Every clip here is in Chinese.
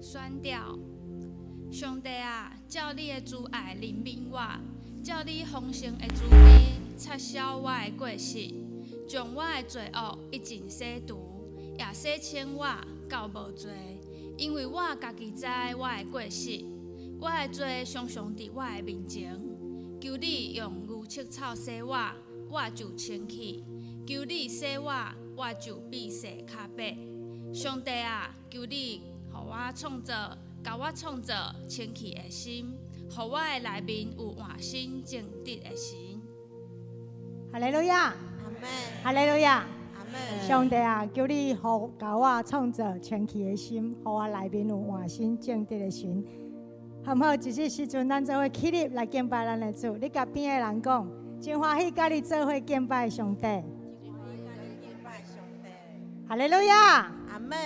选调。上帝啊，照你的慈爱怜悯我，照你丰盛的慈悲擦消我的过失，将我的罪恶一尽洗除，也洗清我到无罪。因为我家己知我的过失，我的罪常常伫我的面前。求你用牛膝草洗我，我就清气；求你洗我，我就比洗较白。上帝啊，求你互我创造，甲我创造清气的心，互我的内面有换心正直的心。哈利路亚，阿门，哈利路亚。阿门。上帝啊，求你互甲我创造清气的心，互我内面有换心正直的心。好唔好？就是时阵，咱做伙起立来敬拜咱的主。你甲边的人讲，真欢喜甲你做伙敬拜上帝。哈利路亚，阿门，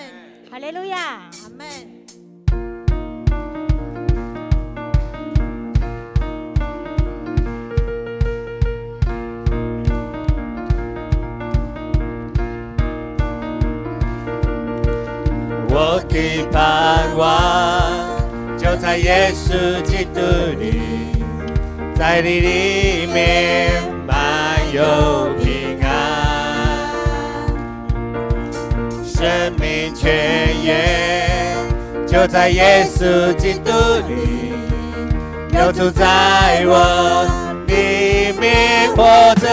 哈利路亚。阿门。我的盼望就在耶稣基督里，在你里面满有平安，生命泉源就在耶稣基督里，流出在我里面活着。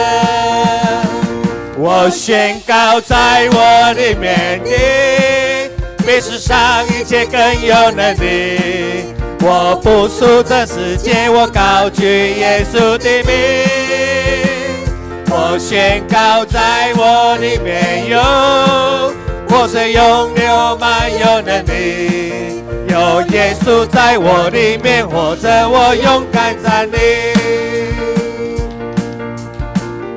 我宣告在我里面的，比世上一切更有能力。我不属这世界，我高举耶稣的名。我宣告在我里面有活水涌流，满有能力。有耶稣在我里面活着，我勇敢站立。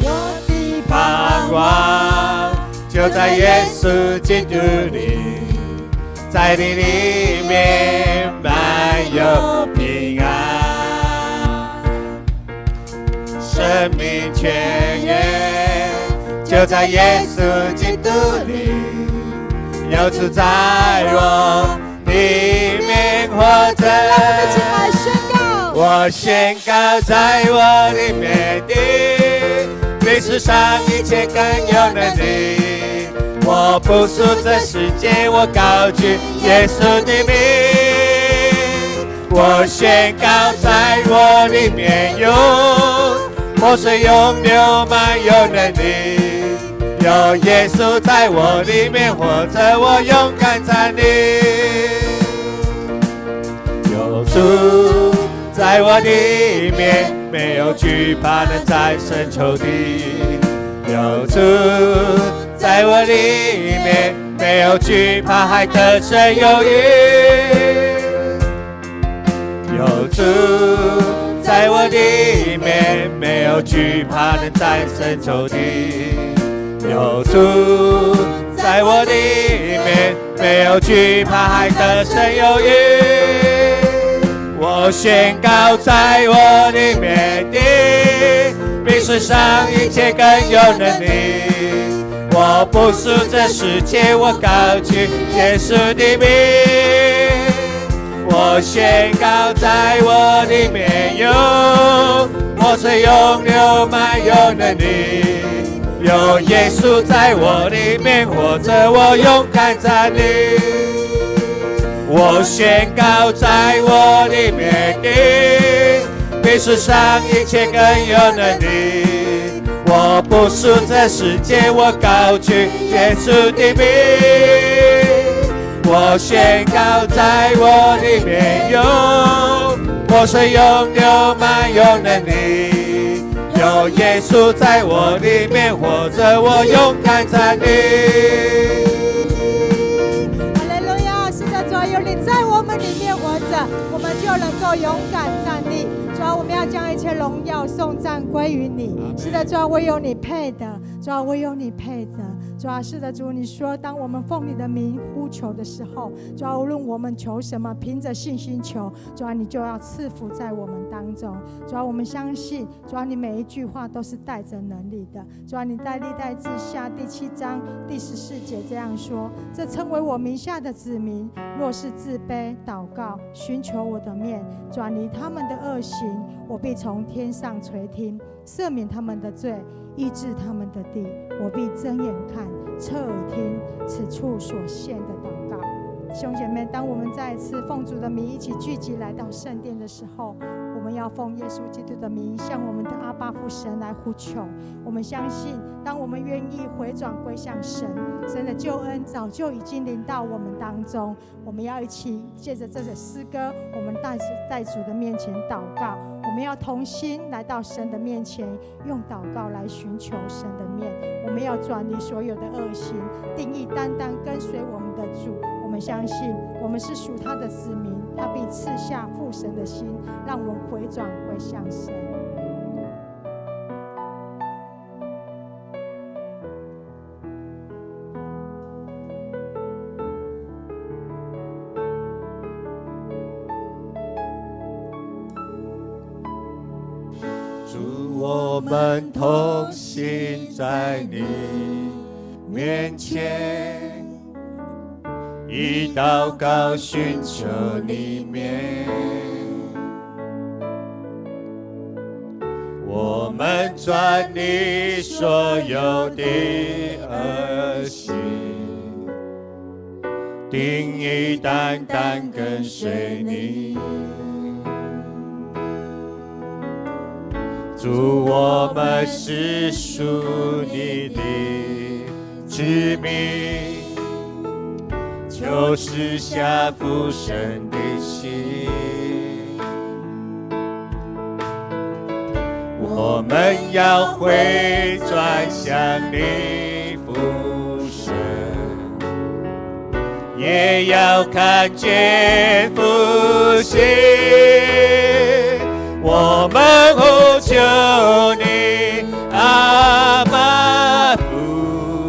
我的盼望就在耶稣基督里，在你里面满有平安，生命泉源就在耶稣基督里，流出在我里面活着。我宣告在我里面的，比世上一切更有能力。我不属这世界，我高举耶稣的名。我宣告在我里面有活水涌流，满有能力。有耶稣在我里面活着，我勇敢站立。有主在我里面，没有惧怕能战胜仇敌。有主在我里面，没有惧怕，还得胜有余。有主在我里面，没有惧怕，能战胜仇敌。有主在我里面，没有惧怕，还得胜有余。我宣告在我里面的，比世上一切更有能力。我不属这世界，我高举耶稣的名。我宣告在我里面有活水涌流，满有能力。有耶稣在我里面活着，我勇敢站立。我宣告在我里面的，比世上一切更有能力。我不属这世界，我高举耶稣的名。我宣告在我里面有活水涌流，满有能力。有耶稣在我里面活着，我勇敢站立。哈利路亚！是的，主啊，有你在我们里面活着，我们就能够勇敢站立。主啊，我们要将一切荣耀颂赞归于你。是的，主啊，唯有你配的，主啊，唯有你配的。主啊，是的，主，你说，当我们奉你的名呼求的时候，主啊，无论我们求什么，凭着信心求，主啊，你就要赐福在我们当中。主啊，我们相信，主啊，你每一句话都是带着能力的。主啊，你在历代志下第7章第14节这样说：这称为我名下的子民，若是自卑祷告，寻求我的面，转离他们的恶行，我必从天上垂听，赦免他们的罪，医治他们的地。我必睁眼看，侧耳听此处所献的祷告。弟兄姐妹，当我们再一次奉主的名一起聚集来到圣殿的时候，我们要奉耶稣基督的名向我们的阿爸父神来呼求。我们相信，当我们愿意回转归向神，神的救恩早就已经临到我们当中。我们要一起借着这首诗歌，我们在主的面前祷告。我们要同心来到神的面前，用祷告来寻求神的面。我们要转离所有的恶行，定义单单跟随我们的主。我们相信，我们是属他的子民，他必赐下父神的心，让我们回转归向神。主，我们同行在你面前，以祷告寻求你面。我们转离所有的恶行，定义单单跟随你。主，我们是属你的子民，就是下父神的心。我们要回转向你父神，也要看见复兴。我们呼求你，阿爸父，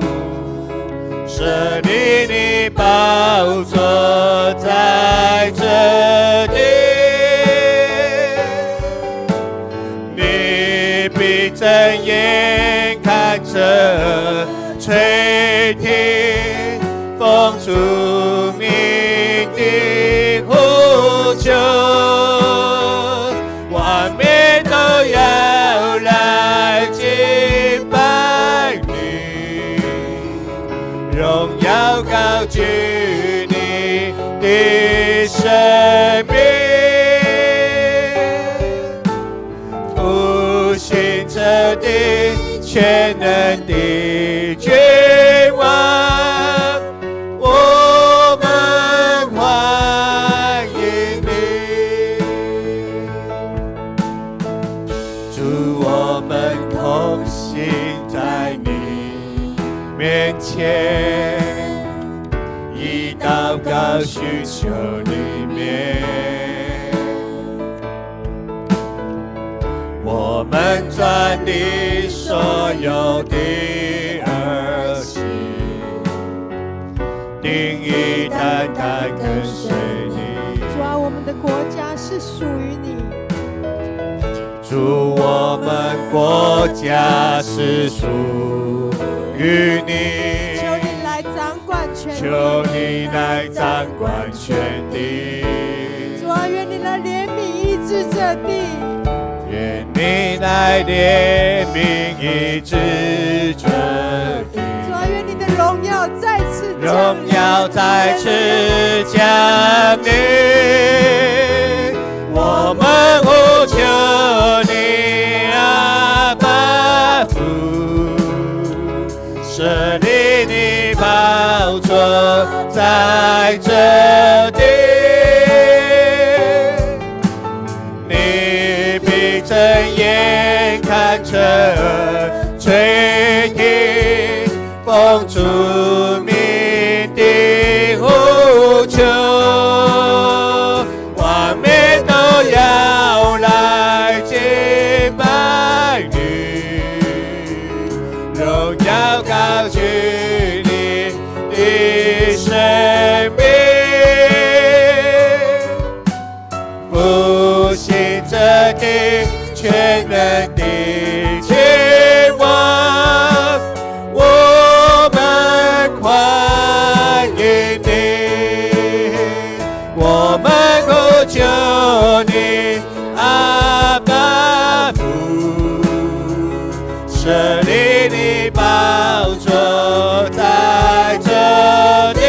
设立你宝座在这地，你必睁眼看着垂听，奉主名的呼求。要来敬拜你，荣耀高举你的生命，复兴这地全能的君王，我们欢迎你。我们同行在你面前，以祷告寻求你面。我们转离所有的恶行，定义单单跟随你。主啊，我们的国家是属于你。主，我们国家是属于你，求你来掌管全地，求你来掌管全地。主啊，愿你来怜悯医治这地，愿你来怜悯医治这地。主啊，愿你的荣耀再次荣耀再次降临。我们呼求你，阿爸父，设立你宝座在这地，你必睁眼看着垂听，奉主名的呼求。荣耀高举你的生命，复兴这地全能的君王，我们欢迎你，我们呼求你，阿爸父，设立你宝座在这里，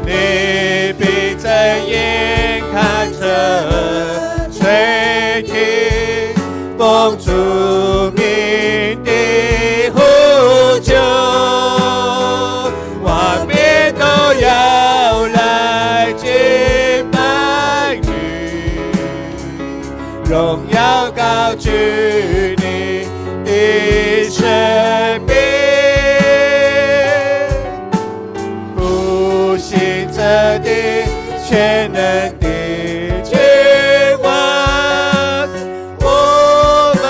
你必睁眼看着垂听奉主名的呼救，万民都要来敬拜你，荣耀高举你的生命，复兴这地全能的君王，我们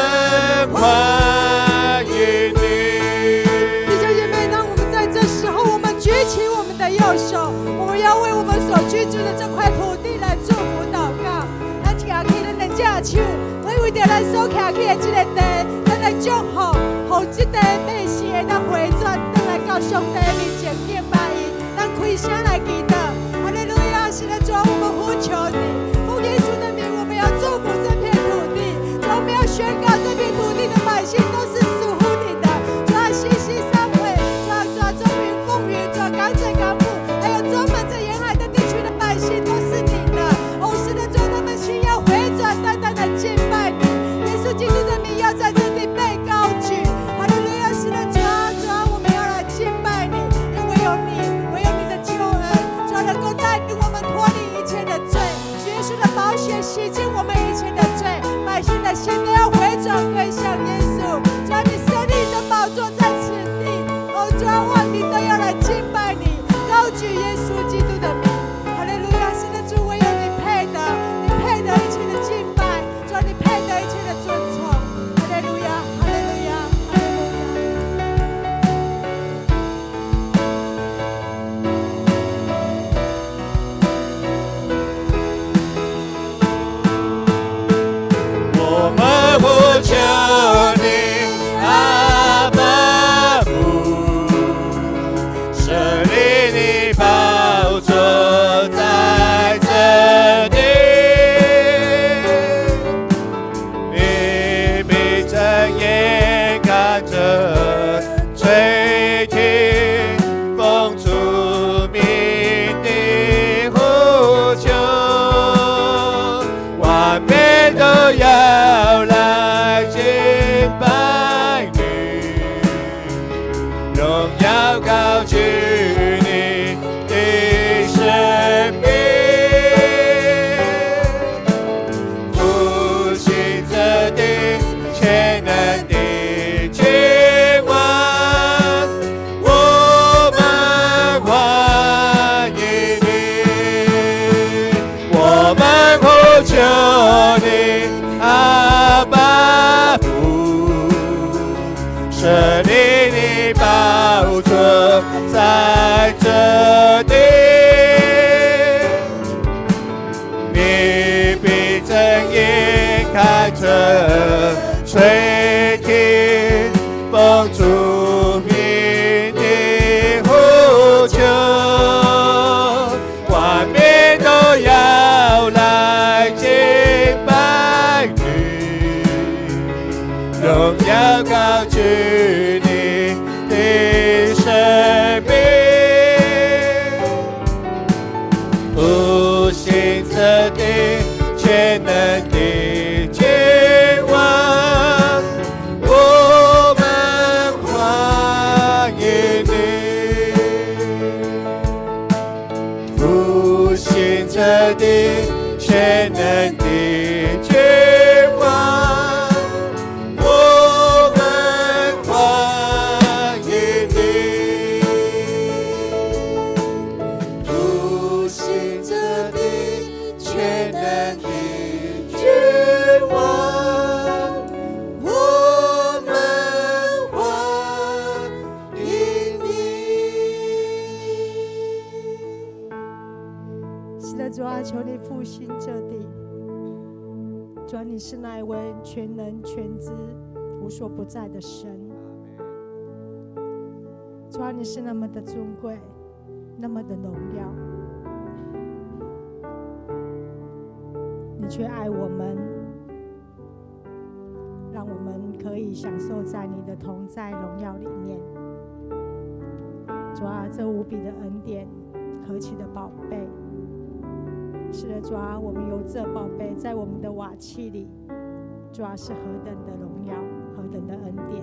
欢迎你。弟兄姐妹，当我们在这时候，我们举起我们的右手，我们要为我们所居住的这块土地来祝福祷告。咱举起咱的这手，为着咱所徛起的这个地，咱来祝福，让这地百姓会当回转，倒来到上帝面前敬拜伊。咱开声来祈祷，哈利路亚！是的，主啊，我们呼求你，奉耶稣的名，我们要祝福这片土地，主啊，我们要宣告这片土地的百姓都是属乎你的。主啊，西西三会，主啊，中云、凤云，主啊，港整港埔，还有中门这沿海的地区的百姓都是你的。哦，是的，主啊，他们需要回转，单单的敬拜你。耶稣基督的名要在这里被高举。哈利路亚！是的，主啊，主啊，我们要来敬拜你，因为有你，唯有你的救恩，主啊，能够带领我们脱离一切的罪。主耶稣的宝血洗净我们一切的罪，百姓的心都要回转归向耶稣。主啊，你设立的宝座在此地，哦，主啊，万民都要来敬拜你，高举耶稣基督的名。哈利路亚！是的，主，唯有你配得，你配得一切的敬拜，主啊，你配得一切的尊崇。哈利路亚！哈利路亚！哈利路亚！我们呼求你，阿爸父，设立你宝座在这地，你闭着眼看着垂听奉主名的呼求，万民都要来敬拜你，荣耀高举你的生命，复兴这地全能的君王，我们欢迎你，我们呼求你，阿爸父，设立你宝座在这地，你闭着眼看着垂听奉主名的呼求，万民都要来敬拜你，荣耀高举你的生命，复兴这地全能的君王，我们欢迎你，复兴这地全能的君王，我们欢你是那一位全能全知、无所不在的神。主啊，你是那么的尊贵，那么的荣耀，你却爱我们，让我们可以享受在你的同在荣耀里面。主啊，这无比的恩典，何其的宝贝！是的，主啊，我们有这宝贝在我们的瓦器里，主啊，是何等的荣耀，何等的恩典！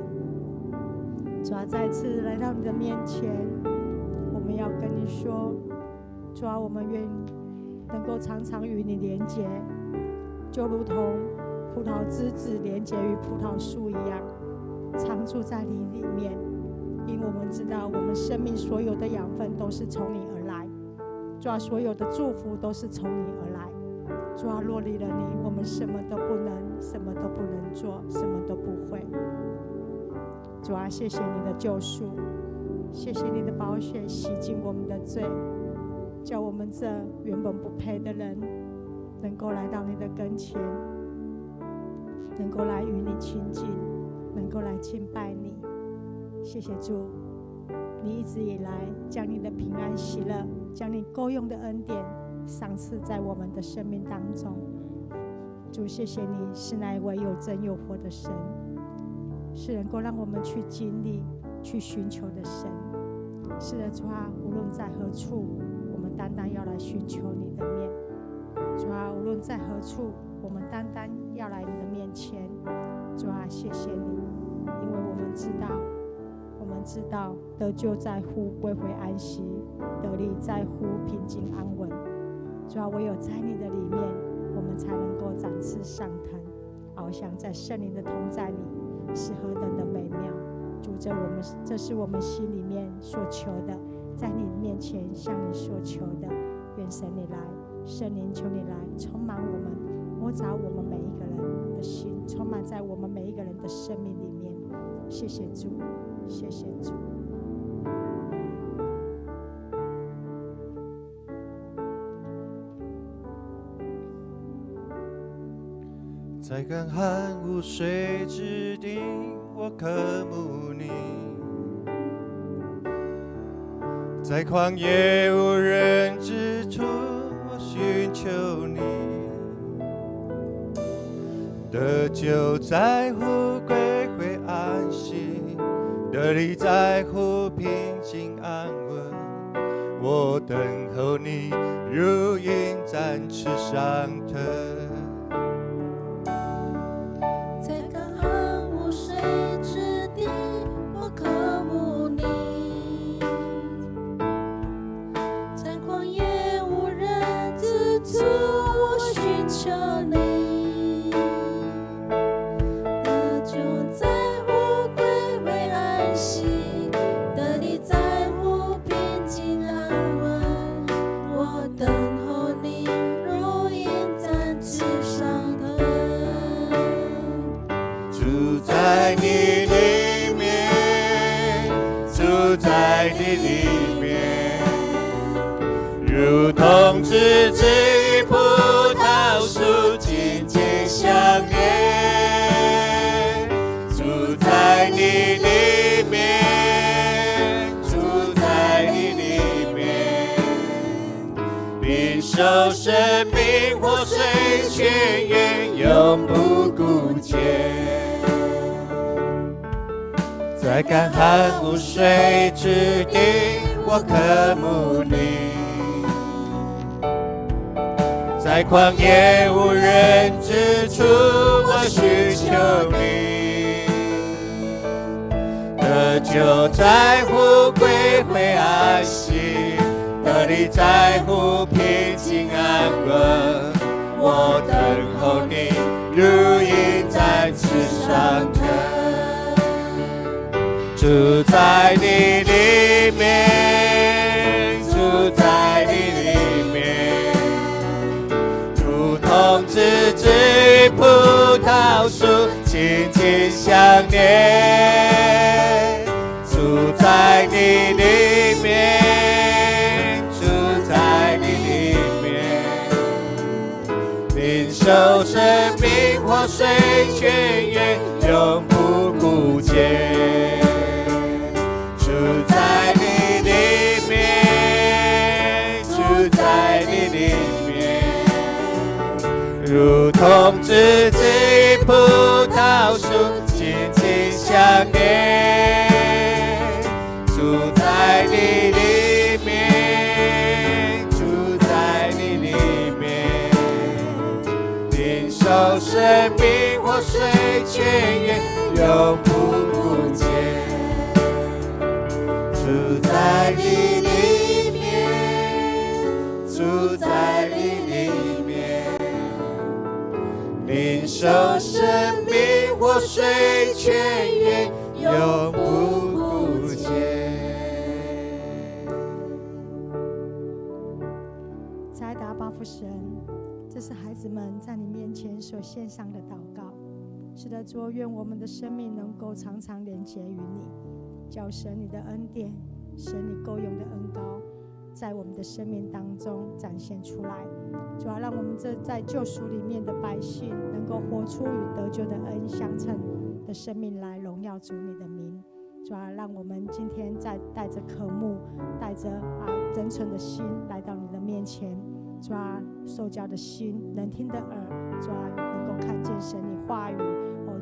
主啊，再次来到你的面前，我们要跟你说，主啊，我们愿能够常常与你连结，就如同葡萄枝子连结于葡萄树一样，常住在你里面。因为我们知道，我们生命所有的养分都是从你而来，主啊，所有的祝福都是从你而来。主啊，若离了你，我们什么都不能，什么都不能做，什么都不会。主啊，谢谢你的救赎，谢谢你的宝血洗净我们的罪，叫我们这原本不配的人能够来到你的跟前，能够来与你亲近，能够来敬拜你。谢谢主，你一直以来将你的平安喜乐，将你够用的恩典赏赐在我们的生命当中。主，谢谢你是那一位又真又活的神，是能够让我们去经历、去寻求的神。是的，主啊，无论在何处，我们单单要来寻求你的面。主啊，无论在何处，我们单单要来你的面前。主啊，谢谢你，因为我们知道得救在乎归回安息，得力在乎平静安稳。主啊，唯有在你的里面，我们才能够展翅上腾，翱翔在圣灵的同在里，是何等的美妙！主，这是我们心里面所求的，在你面前向你所求的。愿神你来，圣灵求你来，充满我们，摸着我们每一个人的心，充满在我们每一个人的生命里面。谢谢主，谢谢主。在干旱无水之地，我渴慕你；在旷野无人之处，我寻求你。得救在乎归回安息，得力在乎平静安稳。我等候你，如鹰展翅上腾。如同枝子与葡萄树紧紧相连，住在你里面，住在你里面，领受生命活水泉源，永不枯竭。在干旱无水之地，我渴慕你。在旷野无人之处，我寻求你。得救在乎归回安息，得力在乎平静安稳。我等候你，如鹰展翅上腾。住在你里面，住在你里面，如同枝子与葡萄树紧紧相连。住在你里面，住在你里面，领受生命活水泉源，永不枯竭。住在你里面，住在你里面，如同枝子与葡萄树紧紧相连。住在你里面，住在你里面，领受生命活水泉源，永不枯竭。住在你里面，住在你里面，领受生命活水泉源，永不枯竭。在达巴父神，这是孩子们在你面前所献上的祷告。是的，主，愿我们的生命能够常常连结于你，叫神你的恩典，神你够用的恩膏，在我们的生命当中展现出来。主要让我们这在救赎里面的百姓，能够活出与得救的恩相称的生命来荣耀主你的名。主要让我们今天在带着渴慕，带着真诚的心来到你的面前。主啊，受教的心，能听的耳，主啊，能够看见神你话语。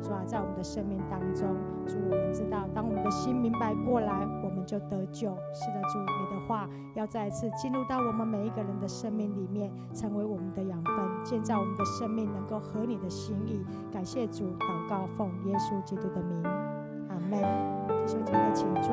主啊，在我们的生命当中，主，我们知道，当我们的心明白过来，我们就得救。是的，主，你的话要再一次进入到我们每一个人的生命里面，成为我们的养分，建造我们的生命能够合你的心意。感谢主，祷告奉耶稣基督的名，阿们。弟兄姐妹，请坐。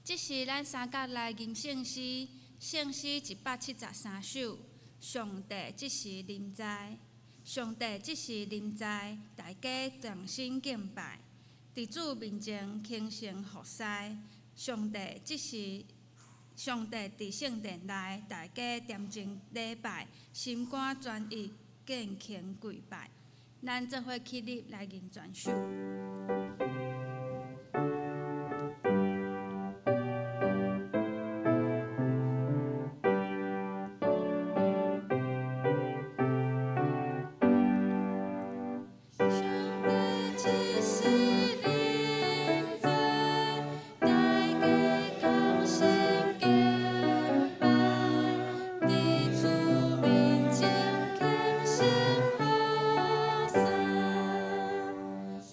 这是咱三角来吟圣诗，圣诗173首。上帝即时临在，上帝即时临在，大家同心敬拜，伫主面前虔诚服侍。上帝即时，上帝伫圣殿内，大家恬静礼拜，心肝专一，敬虔跪拜。咱做伙起立来吟全首。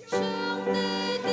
上帝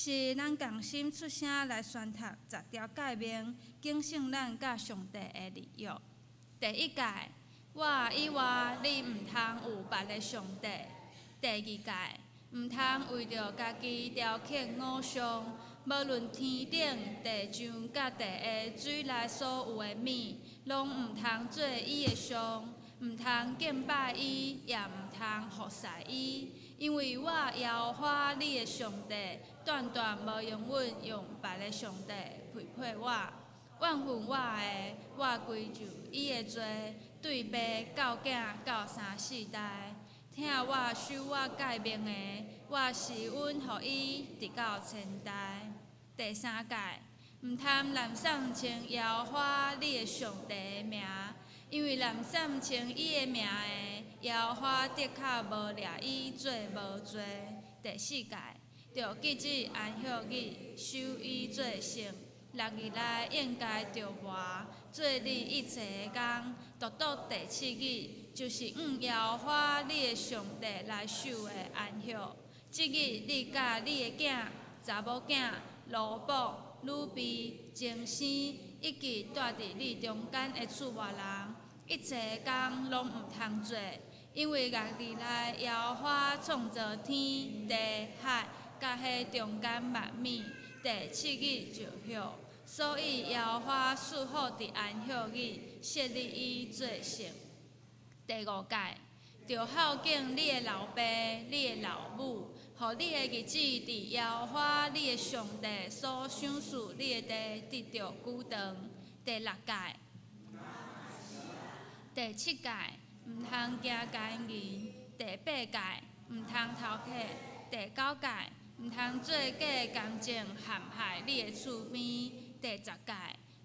是咱共心出声来宣读10条诫命，警醒咱甲上帝的立约。第一诫，我以外你毋通有别个上帝。第二诫，毋通为着家己雕刻偶像，无论天顶、地上甲地下水内所有的物，拢毋通做伊的像，毋通敬拜伊，也毋通服侍伊。因为我耶和华你的上帝，断断无容阮用别个上帝陪伴我。怨恨我的，我归就伊的罪，对爸到囝到三四代。听我守我诫命的，我是阮互伊直到千代。第三诫，毋通滥送称耶和华你的上帝的名。因为滥送称伊的名的，耶和华的确无掠伊做无罪。第四诫，着记日安息日，守伊做圣，6日内应该着活，做你一切的工，独独第7日，就是耶和华你的上帝来守的安息。即日你甲你的囝、查某囝、奴仆、女婢、精生，以及住伫你中间的厝外人，一切工拢毋通做，因为6日内耶和华创造天地海，甲迄中间万物，第7日就休。所以耶和华赐福伫安息日，设立伊做圣。第5诫，着孝敬你的老爸、你的老母，互你的日子伫耶和华你的上帝所赏赐你的地得着久长。第6诫，第7诫，毋通行奸淫；第8诫，毋通偷窃；第9诫，毋通做假公证陷害你的厝边；第10诫，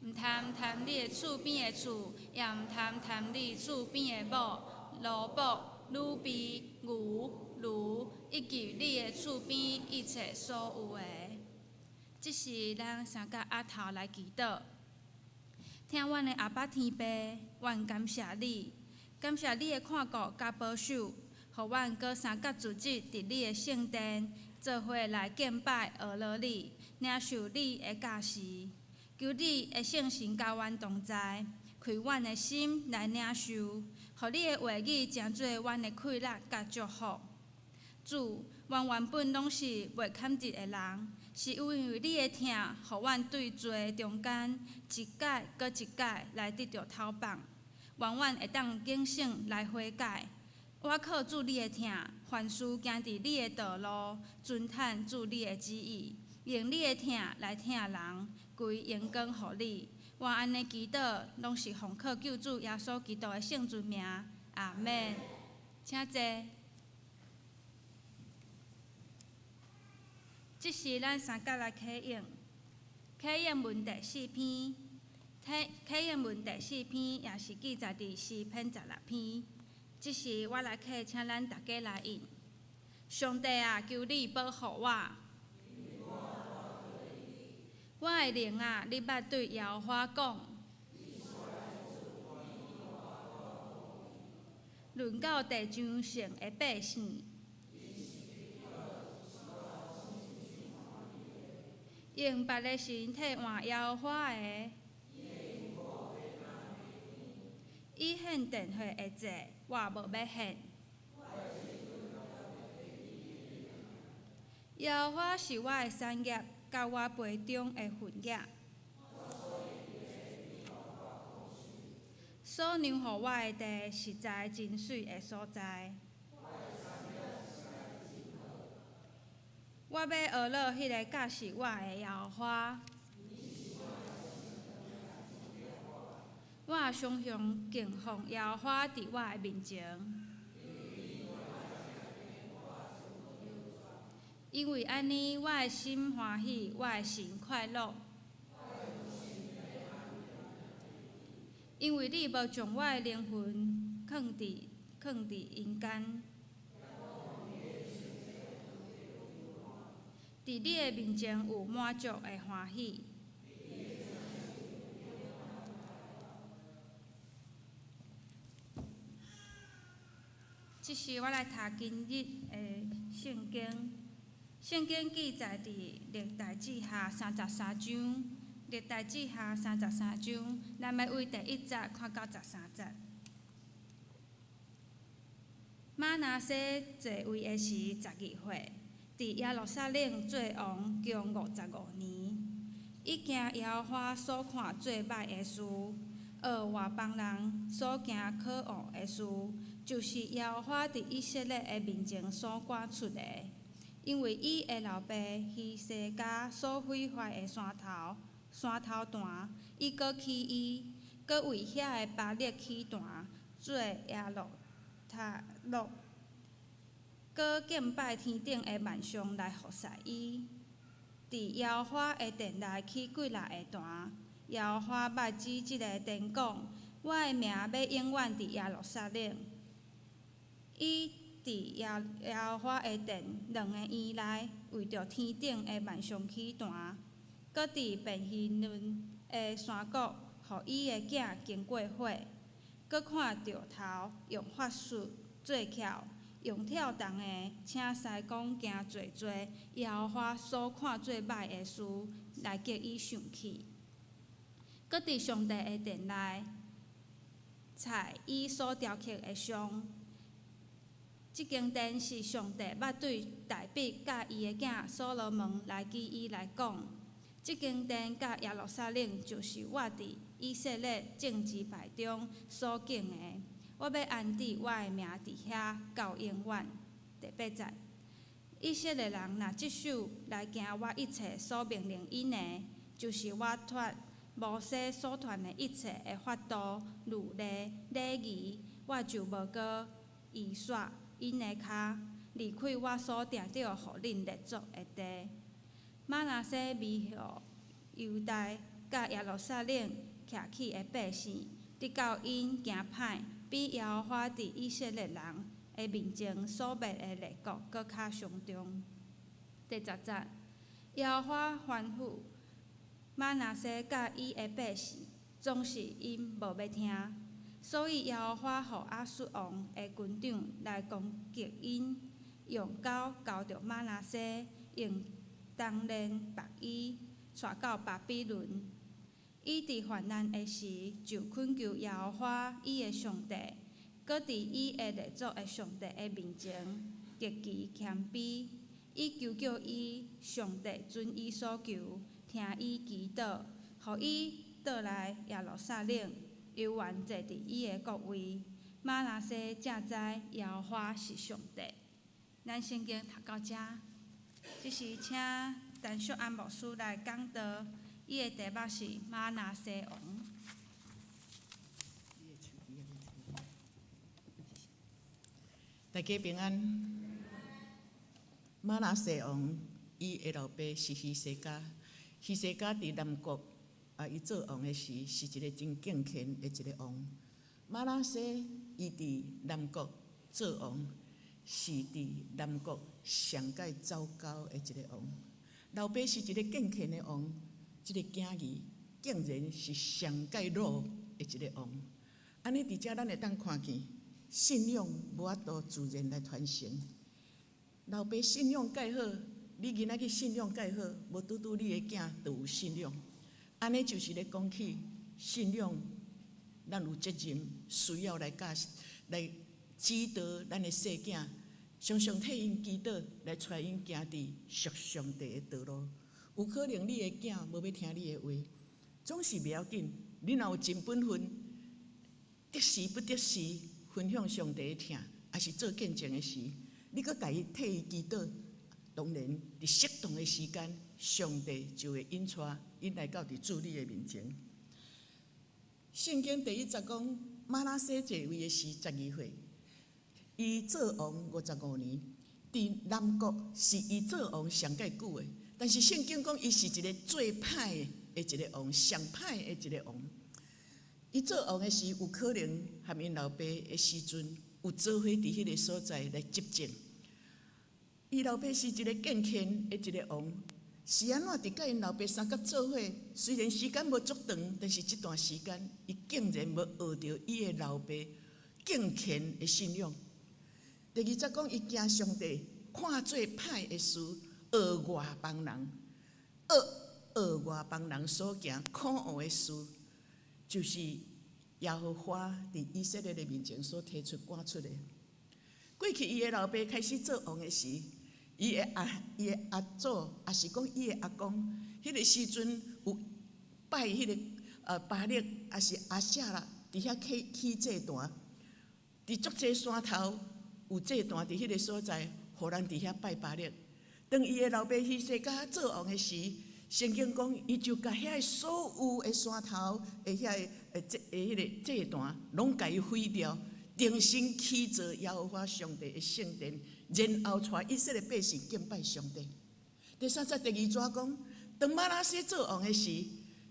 毋通贪你的厝边的厝，也毋通贪你厝边的某、奴仆、女婢、牛、驴，以及你的厝边一切所有的。即是咱三甲阿头来祈祷。听阮的阿爸天父，阮感谢你，感谢你的看顾甲保守，互阮过三甲主日伫你的圣殿，做伙来敬拜学罗你，领受你的教示。求你的圣神甲阮同在，开阮的心来领受，互你的话语成做阮的快乐甲祝福。主，阮原本拢是袂堪得的人，是因为你的疼，互阮对罪中间一改搁一改来得到透放，愿阮会当警醒来悔改。我靠主你的疼，凡事行伫你的道路，遵趁主你的旨意，用你的疼来疼人，归荣光互你。我安尼祈祷，拢是奉靠救主耶稣基督的圣尊名，阿免。请坐。即是咱三甲来启应，启应文第4篇，启应文第4篇也是记载伫诗篇16篇。即是我来启，请咱大家来应。上帝啊，求你保护我。我的灵啊，你捌对耶和华讲。论到地上上的百姓。用别个神替换耶和华的，伊献电火的祭，我无要献。耶和华是我的产业，甲我杯中的份额。所量予我的地，实在真水的所在。我要学了迄个教示我的耶和华，我也常常敬奉耶和华伫我的面前，因为安尼我的心欢喜，我的心快乐，因为你无将我的灵魂放伫囥伫阴间。伫你的面前有满足的欢喜。即是我来读今日的圣经。圣经记载伫历代志下33章，历代志下33章，咱要为第1节看到13节。马拿西坐位的时12岁，伫耶路撒冷做王共55年，伊行耶和华所看最歹的事，学外邦人所行可恶的事，就是耶和华伫以色列的面前所赶出的。因为伊的老爸希西家所毁坏的山头坛，伊阁起伊，阁为遐的巴力起坛，做耶路塔洛，阁敬拜天顶的万象来服侍伊。伫耶和华的殿内起几粒的坛，耶和华捌指即个殿讲：我的名要永远伫耶路撒冷。伊伫耶和华的殿2个院内，为着天顶的万象起坛，搁伫便希伦的山谷，互伊的囝经过火，搁看着头用法术做巧，用跳动的请西讲行做耶和华所看做歹的事，来激伊生气。搁伫上帝的殿内，采伊所雕刻的像。即间殿是上帝捌对大卫甲伊的囝所罗门来记伊来讲，即间殿甲耶路撒冷就是我伫以色列政治派中所敬的。我要安置我的名伫遐到永远。第8节，以色列人若即首来行我一切所命令以内，就是我传摩西所传的一切的法度、律例、礼仪，我就无搁移煞因的骹，离开我所定着互恁列祖的地。马拿西迷惑犹大甲耶路撒冷徛起的百姓，直到因行歹，比耶和华伫以色列人的面前所灭的列国搁较伤重。第10节，耶和华吩咐马拿西甲伊的百姓，总是因无要听。所以耶和华予亚述王的军长来攻击因，用钩交着马拿西，用当链绑伊，带到巴比伦。伊伫患难的时，就恳求耶和华伊的上帝，搁伫伊的列祖的上帝的面前极其谦卑。伊求叫伊上帝准伊所求，听伊祈祷，予伊倒来耶路撒冷。犹原坐伫伊的国位，马拿西正知耶和华是上帝。咱圣经读到这，即是请陈淑安牧师来讲道，伊的题目是马拿西王。大家平安。马拿西王伊的老爸是希西家，希西家伫南国。伊做王的时，是一个真敬虔的一个王。马拿西伊伫南国做王，是伫南国上界糟糕的一个王。老爸是一个敬虔的王，这个囝儿竟然是上界弱的一个王。安尼伫遮咱会当看见，信仰无法度自然来传承。老爸信仰介好，你囡仔去信仰介好，无拄拄你的囝就有信仰。安尼就是咧讲起信仰，咱有责任需要来来指导咱的细囝，常常替因祈祷，来带因行伫属上帝的道路。有可能你的囝无要听你的话，总是袂要紧。你若有尽本分，得时不得时分享上帝的听，也是做见证的时，你阁家己替伊祈祷。当然，伫适当的时间，上帝就会引带因来到伫主你的面前。圣经第1节讲，马拿西坐位的时12岁，伊做王55年。伫南国是伊做王上介久的，但是圣经讲伊是一个最歹的一个王，上歹的一个王。伊做王的时，有可能含因老爸的时阵有做伙伫迄个所在来执政。伊老爸是一个健全的一个王，是安怎伫甲因老爸三角做伙？虽然时间无足长，但是这段时间，伊竟然无学着伊的老爸健全的信仰。第二则讲，伊惊上帝，看做歹的事，恶外帮人，恶外帮人所行可恶的事，就是耶和华伫以色列的面前所提出赶出的。过去伊的老爸开始做王的时，伊的阿祖，也是讲伊的阿公，迄个时阵有拜迄个巴力，也是阿舍啦，伫遐起祭坛，伫足济山头有祭坛，伫迄个所在，互人伫遐拜巴力。当伊的老爸希西家做王的时，圣经讲，伊就甲遐所有的山头的迄个祭坛，拢甲伊毁掉，重新起造耶和华上帝的圣殿。然后带以色列百姓敬拜上帝。第三节第二节讲，当马拉西做王的时，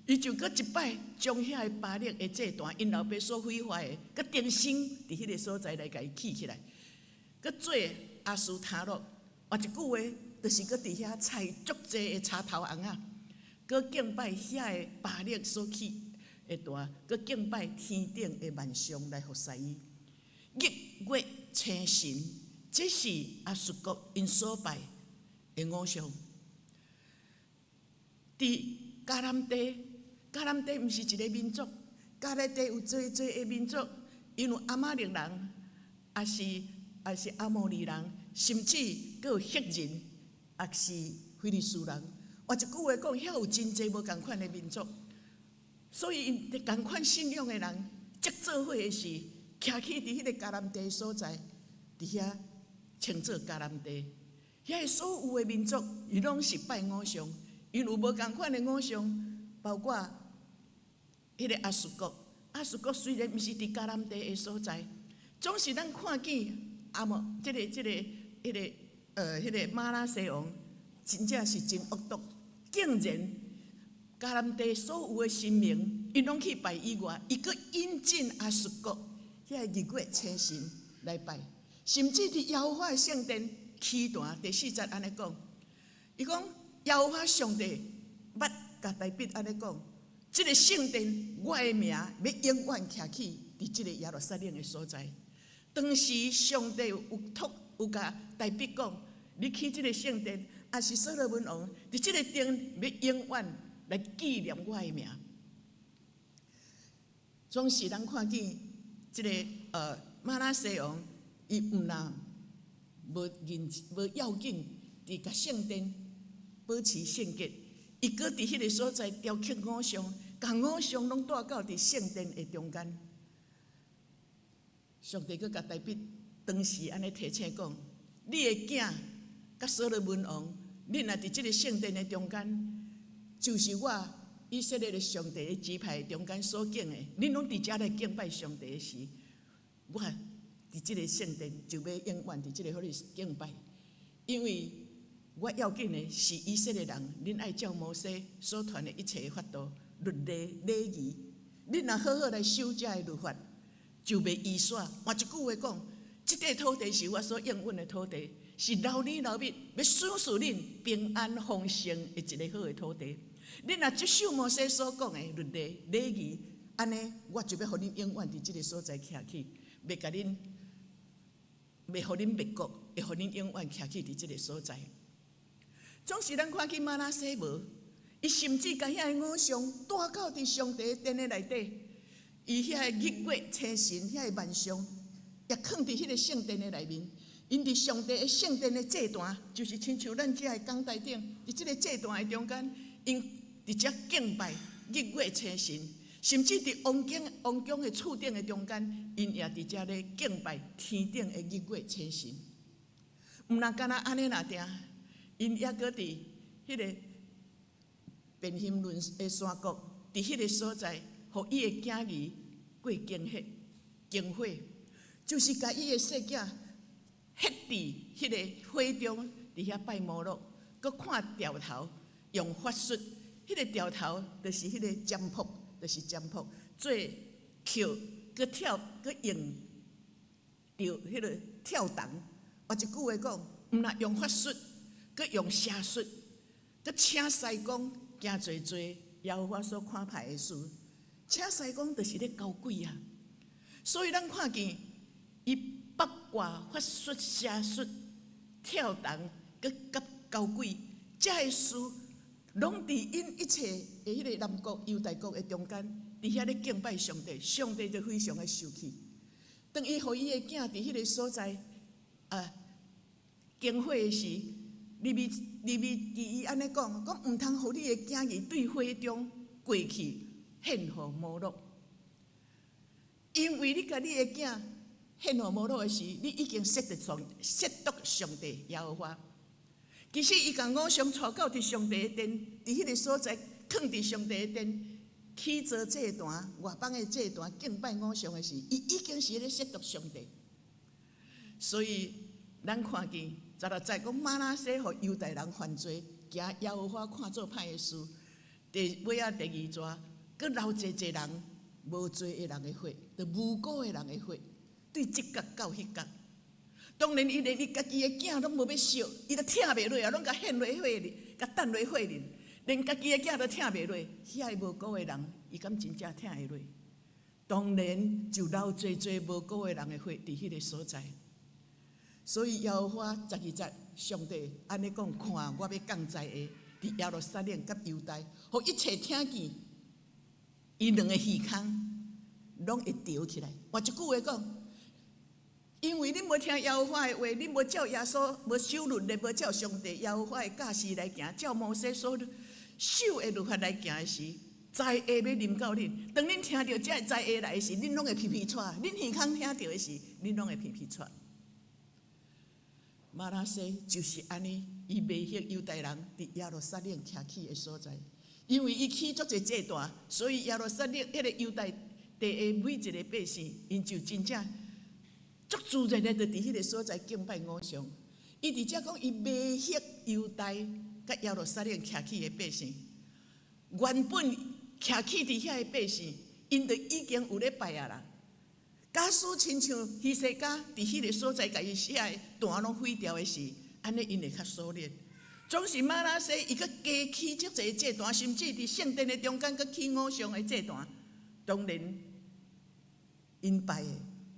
伊就搁一摆将遐个巴力的祭坛，因老爸所毁坏的，搁重新伫迄个所在来甲伊起起来，搁做阿斯塔洛。换一句话，就是搁伫遐采足济的插头红啊，搁敬拜遐个巴力所起的坛，搁敬拜天顶的万象来服侍伊。日月星神。这是亚述国因所拜的偶像。伫迦南地，迦南地毋是一个民族，迦南地有侪的民族，因有亚玛力人，也是阿摩利人，甚至阁有赫人，也是非利士人。换一句话讲，遐有真侪无共款的民族，所以因共款信仰的人，结做伙的时，徛起伫迄个迦南地所在，伫遐。称作迦南地，遐个所有的民族，伊拢是拜偶像，因有无共款的偶像，包括迄个亚述国。亚述国虽然毋是伫迦南地的所在，总是咱看见迄个马拉西王，真正是真恶毒，竟然迦南地所有的神明，伊拢去拜以外，伊阁引进亚述国遐个日月星神来拜。甚至伫耶和华的圣殿起坛，第4节安尼讲，伊讲耶和华上帝捌甲大卫安尼讲，这个圣殿我的名要永远徛起伫这个耶路撒冷的所在。当时上帝有甲大卫讲，你去这个圣殿，也是所罗门王伫这个殿要永远来纪念我的名。总是咱看见这个马拉西王。伊毋但无要紧，伫甲圣殿保持圣洁，伊阁伫迄个所在雕刻偶像，甲偶像拢带到伫圣殿的中间。上帝阁甲大卫当时安尼提醒讲：你的囝甲所罗门王，恁若伫即个圣殿的中间，就是我以色列的上帝的支派中间所敬的，恁拢伫遮来敬拜上帝的时，我。伫即个圣殿就要永远伫即个迄个敬拜，因为我要紧的是以色列人，恁爱照摩西所传的一切的法度、律例、礼仪，恁若好好来守遮的律法，就袂遗煞。换一句话讲，即块土地是我所应允的土地，是老年老密要赐予恁平安丰盛的一个好的土地。恁若接受摩西所讲的律例、礼仪，安尼我就要互恁永远伫即个所在徛起，袂甲恁。袂互恁灭国，会互恁永远徛起伫即个所在。总是咱看见马拉西无，伊甚至将遐个偶像带到伫上帝殿的内底，伊遐个日月星神遐个万象，也藏伫迄个圣殿的内面。因伫上帝的圣殿的祭坛，就是亲像咱遮个讲台顶，伫即个祭坛的中间，因伫遮敬拜日月星神。甚至伫王宫的厝顶的中间，因也伫遮咧敬拜天顶的日月星神。毋但干那安尼若定，因也搁伫迄个便希伦的山谷，伫迄个所在，互伊的囝儿过经火，就是甲伊的细囝ฮ็伫迄个火中，伫遐拜摩洛，搁看调头用法术，迄个调头就是迄个占卜。就是占卜，做扣，搁跳，搁用迄个跳动。换一句话讲，毋若用法术，佮用邪术，佮请西公行做做耶和华所看派的事。请西公就是咧交鬼啊！所以咱看见伊八卦、法术、邪术、跳动，佮甲交鬼，这个事拢伫因一切的迄个南国、犹大国的中间，伫遐咧敬拜上帝，上帝就非常的生气。当伊互伊的囝伫迄个所在经火的时，利未伫伊安尼讲，毋通互你的囝儿对火中过去献互摩洛，因为你甲你的囝献互摩洛的时，你已经亵渎上帝耶和华。其实伊甲偶像带到伫上帝的殿，伫迄个所在囥伫上帝的殿，起做祭坛、外邦的祭坛敬拜偶像的时，伊已经是咧亵渎上帝。所以咱看见16节讲玛拿西互犹大人犯罪，行耶和华看做歹的事。尾第2节，佮留济人无罪的人的血，就无辜的人的血，对即角到迄角。当然，伊连伊家己的囝拢无要烧，伊都听袂落啊，拢甲献落火里，甲等落火里，连家己的囝都听袂落，遐个无辜的人，伊敢真正听会落？当然就留济无辜的人的血伫迄个所在。所以耶和华12节，上帝安尼讲：看，我要降灾的，伫耶路撒冷甲犹大，互一切听见，伊两个耳孔拢会调起来。换一句话讲，因为恁无听耶和华的话，恁无照耶稣，无守律例，无照上帝耶和华的教示来行，照摩西所守的律法来行的时，灾厄要临到恁。当恁听到这个灾厄来的时，恁拢会皮皮喘；恁耳孔听到的时，恁拢会皮皮喘。玛拿西就是安尼，伊威胁犹大人伫耶路撒冷徛起的所在，因为伊起足侪祭坛，所以耶路撒冷迄个犹大地的每一个百姓，因就真正足自然的就伫迄个所在敬拜偶像。伊伫遮讲，伊威胁犹大甲耶路撒冷徛起的百姓，原本徛起伫遐的百姓，因就已经有咧拜啊啦。假使亲像希西家伫迄个所在，甲伊写的坛拢毁掉的时，安尼因会较收敛。总是玛拿西伊阁加起足侪祭坛，甚至伫圣殿的中间阁起偶像的祭坛，当然因拜的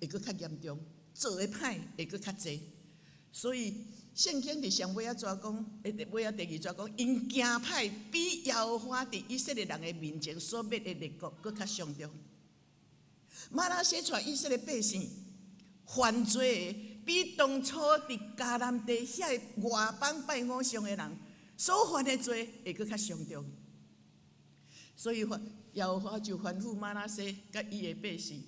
会阁较严重，做的歹会阁较济。所以圣经伫上尾仔抓讲，尾仔第2节讲，因行歹比耶和华伫以色列人的面前所灭的列国阁较上重。玛拿西带以色列百姓犯罪的，比当初伫迦南地遐外邦拜偶像的人所犯的罪会阁较上重。所以耶和华就吩咐玛拿西甲伊的百姓，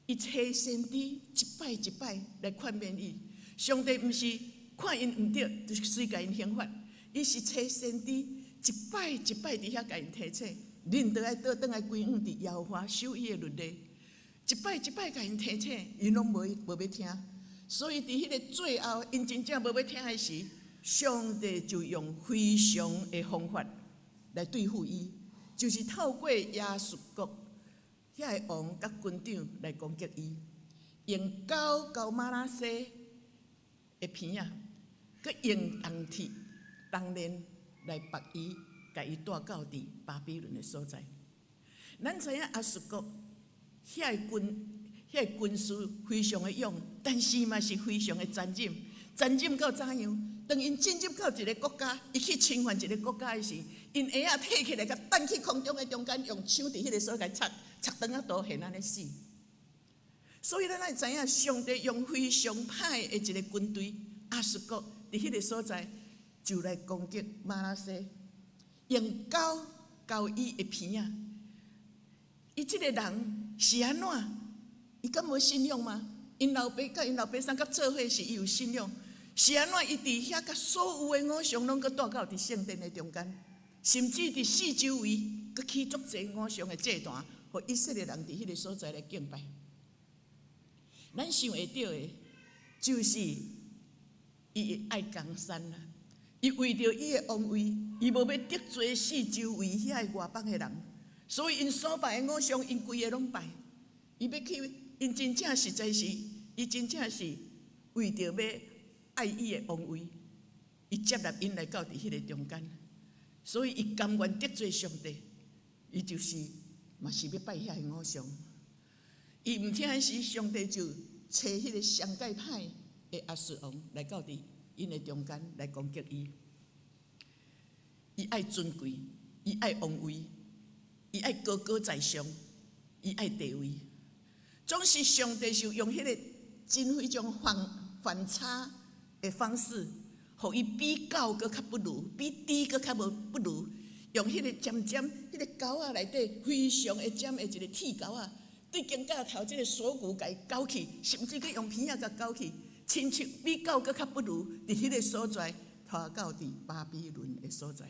伊找先知一摆一摆来劝勉伊。上帝毋是看因毋对，就随甲因刑罚，伊是找先知一摆一摆伫遐甲因提醒，恁都爱倒转来归往伫耶和华守伊的律例。一摆一摆甲因提醒，因拢无要听。所以伫迄个最后，因真正无要听的时，上帝就用非常的方法来对付伊，就是透过亚述国遐个王甲军长来攻击伊，用交玛拿西的鼻仔，佮用铜铁、铜链来绑伊，甲伊带到伫巴比伦的所在。咱知影亚述国遐个军事非常的勇，但是嘛是非常的残忍。残忍到怎样？当因进入到一个国家，伊去侵犯一个国家的时，因鞋仔摕起来，甲弹去空中的中间，用枪伫迄个所在插断啊刀，现安尼死。所以咱爱知影，上帝用非常歹的一个军队亚述国伫迄个所在，就来攻击玛拿西，用交伊的鼻仔。伊即个人是安怎？伊敢无信仰吗？因老爸甲因老爸三甲做伙时，伊有信仰。是安怎？伊伫遐甲所有的偶像拢搁带到伫圣殿的中间，甚至伫四周围搁起足侪偶像的祭坛，互以色列人伫迄个所在来敬拜。咱想会到的，就是伊爱江山啦。伊为着伊的王位，伊无要得罪四周围遐个外邦的人。所以因所拜的偶像，因规个拢拜。伊要去，因真正实在是伊真正是为着要爱伊的王位，伊接纳因来到伫迄个中间，所以伊甘愿得罪上帝，伊就是嘛是要拜遐个偶像。伊毋听时，上帝就找迄个上界歹的亚述王来到伫因的中间来攻击伊。伊爱尊贵，伊爱王位，伊爱高高在上，伊爱地位。总是上帝就用迄个真非常反差的方式，互伊比狗搁较不如，比猪搁较无不如。用迄个尖尖，迄个狗仔内底非常的尖的一个铁狗仔，对肩胛头即个锁骨甲伊勾起，甚至佮用片仔甲勾起，亲像比狗搁较不如，伫迄个所在拖到伫巴比伦的所在。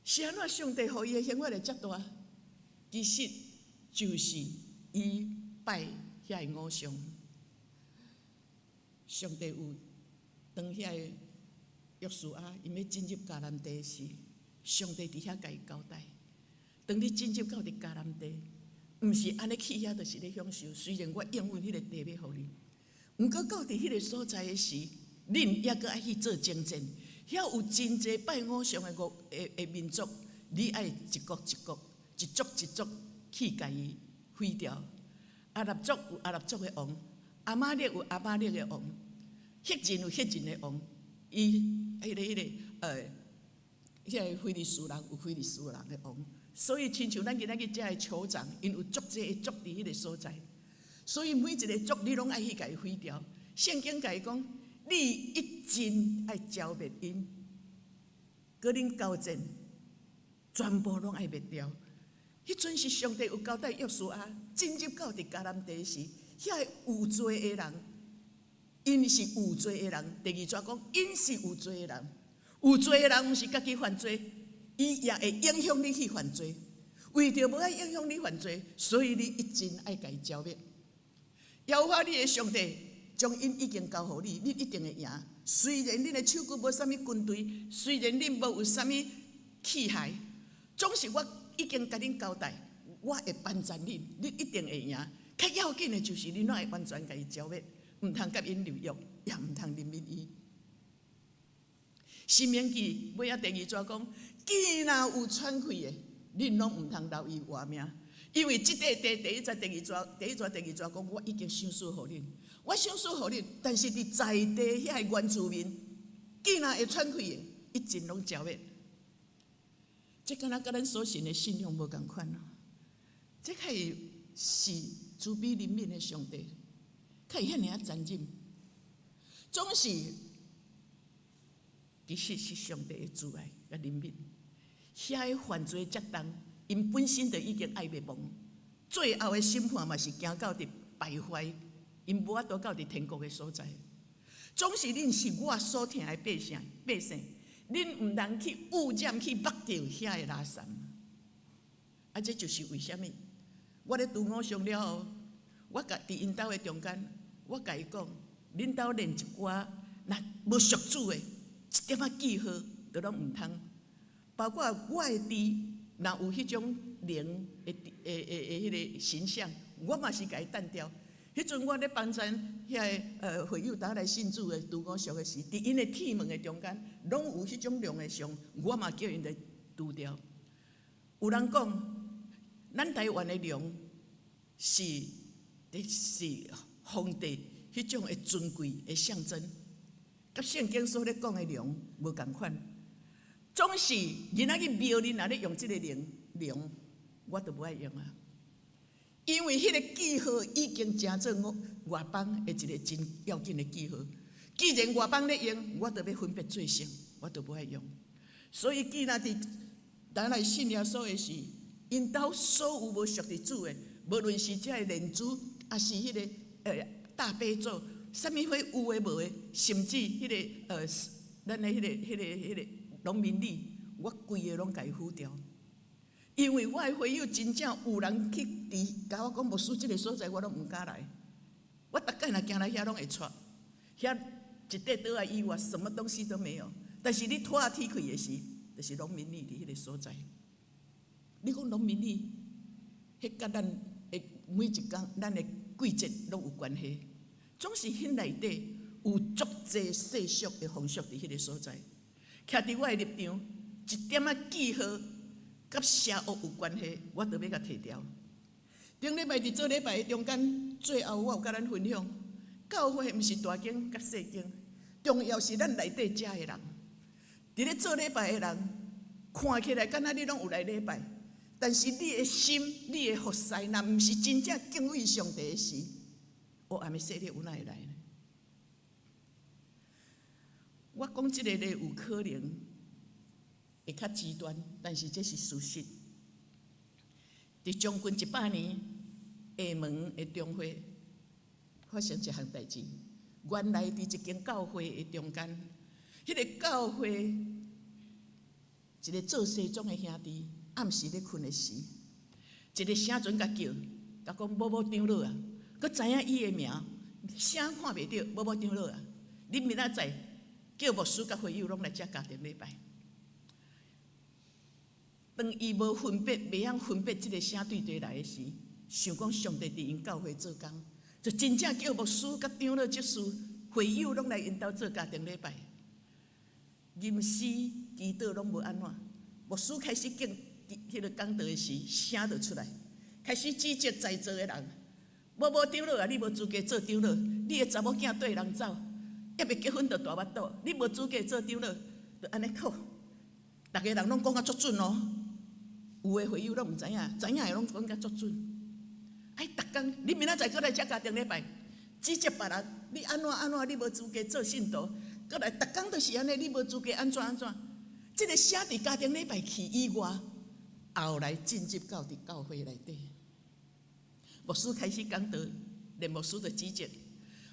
是安怎上帝互伊的生活来遮大？其实就是伊拜遐个偶像。上帝有当遐个约书亚因要进入迦南地时，上帝伫遐甲伊交代：当你进入到伫迦南地，毋是安尼去遐就是咧享受。虽然我应允迄个地要互你，毋过到伫迄个所在的时，恁也阁爱去做征战。遐有真侪拜偶像的民族，你爱一国一国、一族一族去甲伊毁掉。阿拉族有阿拉族的王，阿玛力有阿玛力的王，赫人有赫人的王。伊迄个非利士人有非利士人的王，所以亲像咱今仔日遮的酋长，因有足侪的族伫迄个所在，所以每一个族你拢爱去甲伊毁掉。圣经甲伊讲。你一真爱消灭因，佮恁交战，全部拢爱灭掉。迄阵是上帝有交代约书亚进入到伫迦南地时，遐有罪的人，因是有罪的人。第二节讲，因是有罪的人，有罪的人毋是家己犯罪，伊也会影响你去犯罪。为着无爱影响你犯罪，所以你一真爱甲伊消灭。耶和华你的上帝。将因已经交互你，你一定会赢。虽然恁的手骨无啥物军队，虽然恁无有啥物器械，总是我已经甲恁交代，我会帮助恁，你一定会赢。较要紧的就是恁哪会完全甲伊消灭，毋通甲因立约，也毋通怜悯伊。申命记尾仔第2节讲，既若有喘气的，恁拢毋通留伊活命，因为即块地第1节、第2节讲，我已经赏赐互恁。我赏赐互恁，但是伫在地遐个原住民，既然会喘气的，一尽拢消灭。这敢若甲咱所信的信仰无共款咯。这较会是慈悲怜悯的上帝，较会遐尔残忍，总是其实是上帝的慈爱甲怜悯。遐个犯罪折重，因本身就已经爱灭亡，最后的审判嘛是行到伫败坏。因无法度到伫天国的所在，总是恁是我所疼的百姓，恁毋通去污染去剥掉遐的垃圾。啊，这就是为虾米？我咧拄偶像了后，我甲伫因兜的中间，我甲伊讲，恁兜练一寡，若无属主的，一点仔记号都拢毋通。包括我的弟，若有迄种灵的迄个形象，我嘛是甲伊淡掉。迄阵我咧帮助遐个会友打来信主的拄偶像的时，伫因的铁门的中间，拢有迄种龙的像，我嘛叫因来除掉。有人讲，咱台湾的龙是皇帝迄种的尊贵的象征，甲圣经所咧讲的龙无共款。总是今仔日庙里若咧用即个龙，我都无爱用啊。因为迄个记号已经成做外邦的一个真要紧的记号。既然外邦咧用，我就要分别罪性，我就无爱用。所以既然伫咱来信耶稣的时，因兜所有无属伫主的，无论是遮个莲珠，也是迄个大悲咒，啥物货有诶无诶，甚至迄个咱的迄个农民历，我规个拢甲伊毁掉。因为我的会友真正有人去甲我讲牧师即个所在，我拢毋敢来。我逐摆若行来遐拢会错，遐一块倒来以外，什么东西都没有。但是你拖铁开的时，就是农民里伫迄个所在。你讲农民里，迄甲咱的每一天咱的季节拢有关系，总是迄内底有足济世俗的风俗伫迄个所在。徛伫我的立场，一点仔记号甲邪恶有关系，我都要甲摕掉。顶礼拜伫做礼拜中间，最后我有甲咱分享，教会毋是大经甲细经，重要是咱内底遮的人。伫咧做礼拜的人，看起来敢若你拢有来礼拜，但是你的心、你的服侍，若毋是真正敬畏上帝的时，黑暗的势力有哪会来呢？我讲即个咧，有可能会较极端，但是这是事实。伫将近100年，厦门的中会发生一项代志，原来伫一间教会的中间，迄个教会一个做西装的兄弟，暗时咧困的时，一个声准甲叫，甲讲某某长老啊，佮知影伊的名，声看袂到，某某长老啊，你明仔载叫牧师甲会友拢来遮家庭礼拜。当伊无分别，袂晓分别即个声对对来的时，想讲上帝伫因教会做工，就真正叫牧师甲长老、执事、会友拢来因兜做家庭礼拜。吟诗祈祷拢无安怎，牧师开始敬迄个讲道的时，声就出来，开始指责在座的人。某某长老啊，你无资格做长老，你的查某囝对人走，还未结婚就大巴肚，你无资格做长老，就安尼靠。逐个人拢讲甲足准哦，有的会友拢毋知影，知影的拢讲甲足准。哎，逐工你明仔载过来遮家庭礼拜，指责别人，你安怎，你无资格做信徒。过来，逐工都是安尼，你无资格安怎。这个写伫家庭礼拜去以外，后来进入到伫教会内底，牧师开始讲道，连牧师就指责：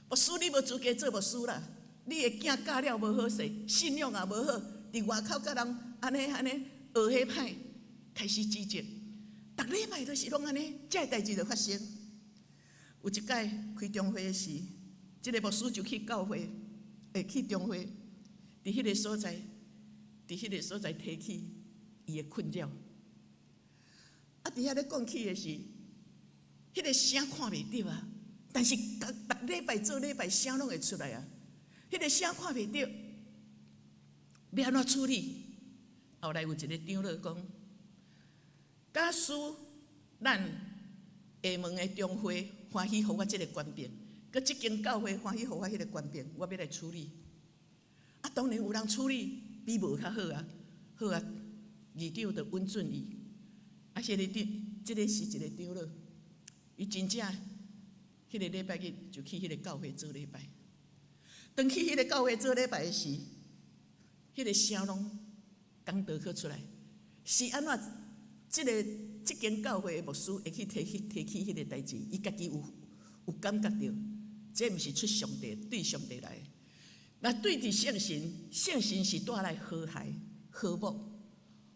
牧师你无资格做牧师啦！你的囝教了无好势，信仰也无好，伫外口甲人安尼学迄歹，开始指责。逐礼拜都是拢安尼，这代志就发生。有一届开中会的时，这个牧师就去教会。去中会，伫迄个所在，提起伊的困扰。啊，伫遐咧讲起的是，迄个声看袂到啊，但是逐礼拜做礼拜声拢会出来啊。迄个声看袂到，要安怎处理？后来有一个长老讲，假使咱厦门的中会欢喜互我即个权柄。佮即间教会欢喜互我迄个权柄，我要来处理。啊，当然有人处理比无较好啊，好啊，议长就稳准伊。啊，即个是一个长老，伊真正迄个礼拜日就去迄个教会做礼拜。当去迄个教会做礼拜的时，迄个声拢讲道去出来，是安怎？即间教会的牧师会去提起迄个代志，伊家己有感觉到。这毋是出上帝对上帝来，那对伫圣神是带来和谐、和睦，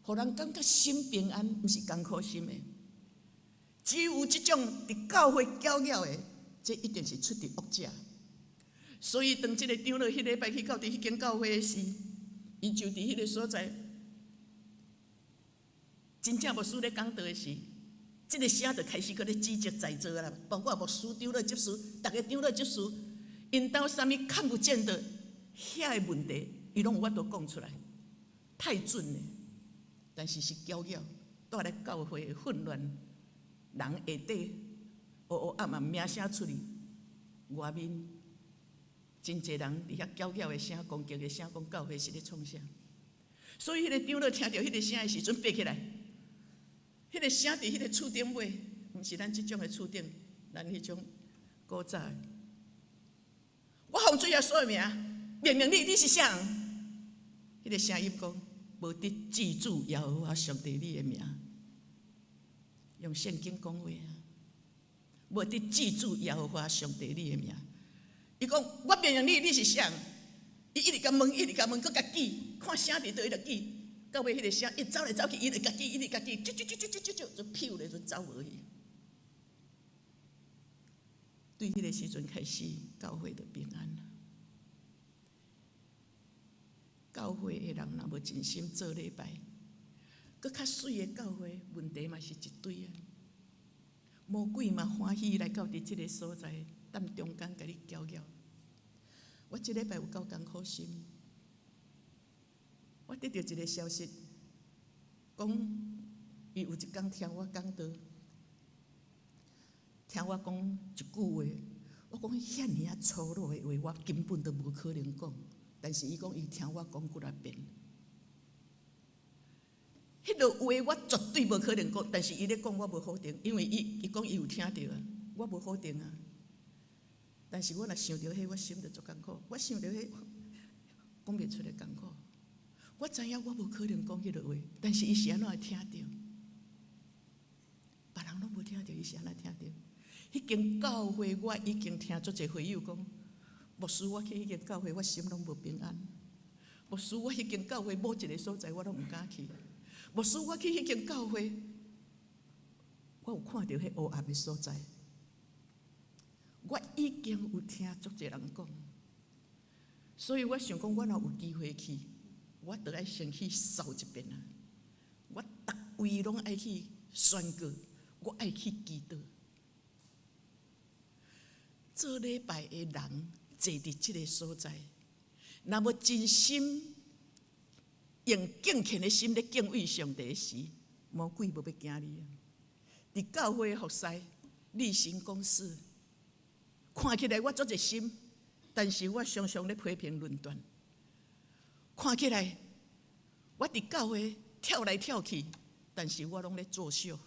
互人感觉心平安，毋是艰苦心的。只有即种伫教会搅扰的，这一定是出伫恶者。所以当即个长老迄礼拜去到伫迄间教会的时，伊就伫迄个所在，真正牧师咧讲道的时。这个声就开始搁咧指责在座啦，包括牧师、长老、执事，逐个长老、执事，因兜啥物看不见的遐个问题，伊拢有法度讲出来，太准了。但是是搅扰，带来教会的混乱，人下底黑暗暗名声出去，外面真侪人伫遐搅扰的声、攻击的声，讲教会是咧创啥。所以迄个长老听到迄个声的时阵，爬起来。迄个声伫迄个厝顶尾，毋是咱即种的厝顶，咱迄种古早的。我奉主耶稣的名，命令你是啥人？迄个声音讲，无得记住耶和华上帝你的名，用圣经讲话啊，无得记住耶和华上帝你的名。伊讲，我命令你是啥人？伊一直甲问，搁甲记，看声伫倒伊就记。到尾迄个声一走来走去，伊就家己，就飘咧就走无去。对迄个时阵开始，教会就平安了。教会的人若无真心做礼拜，搁较水的教会，问题嘛是一堆啊。魔鬼嘛欢喜来到伫即个所在，踮中间甲你搅搅。我即礼拜有够艰苦心，我得到一个消息，讲伊有一天听我讲道，听我讲一句话，我讲遐尔啊粗鲁的话，我根本都无可能讲。但是伊讲伊听我讲几啊遍，迄落话我绝对无可能讲。但是伊咧讲我无否定，因为伊讲伊有听到啊，我无否定啊。但是我若想到迄，我心就足艰苦。我想到迄，讲袂出来艰苦。我知影我无可能讲迄落话，但是伊是安怎会听到？别人拢无听到，伊是安怎听到？迄间教会我已经听足侪会友讲。牧师，我去迄间教会，我心拢无平安。牧师，我迄间教会某一个所在，我拢毋敢去。牧师，我去迄间教会，我有看到迄黑暗的所在。我已经有听足侪人讲，所以我想讲，我若有机会去，我得爱先去扫一遍啊！我逐位拢爱去宣告，我爱去祈祷。做礼拜的人。坐伫即个所在，若要真心用敬虔的心咧敬畏上帝时，魔鬼无要惊你啊！伫教会的服侍、例行公事，看起来我足热心，但是我常常咧批评论断。看起来我伫教会跳来跳去，但是我拢咧作秀。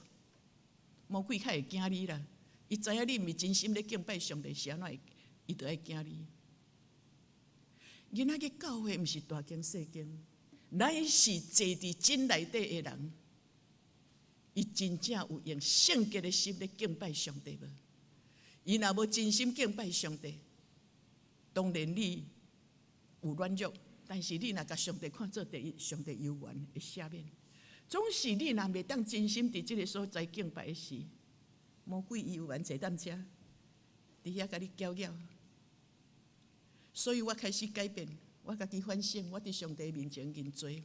魔鬼较会惊你啦！伊知影你毋是真心咧敬拜上帝，是安怎会？伊就爱惊你。今仔日教会毋是大间小间，乃是坐伫真内底的人，伊真正有用圣洁的心咧敬拜上帝无？伊若无真心敬拜上帝，当然你有软弱，但是你若甲上帝看做第一，上帝有缘会赦免。总是你若袂当真心伫即个所在敬拜时，魔鬼伊有缘坐踮遮，伫遐甲你搅搅。所以我开始改变，我家己反省，我伫上帝面前认罪。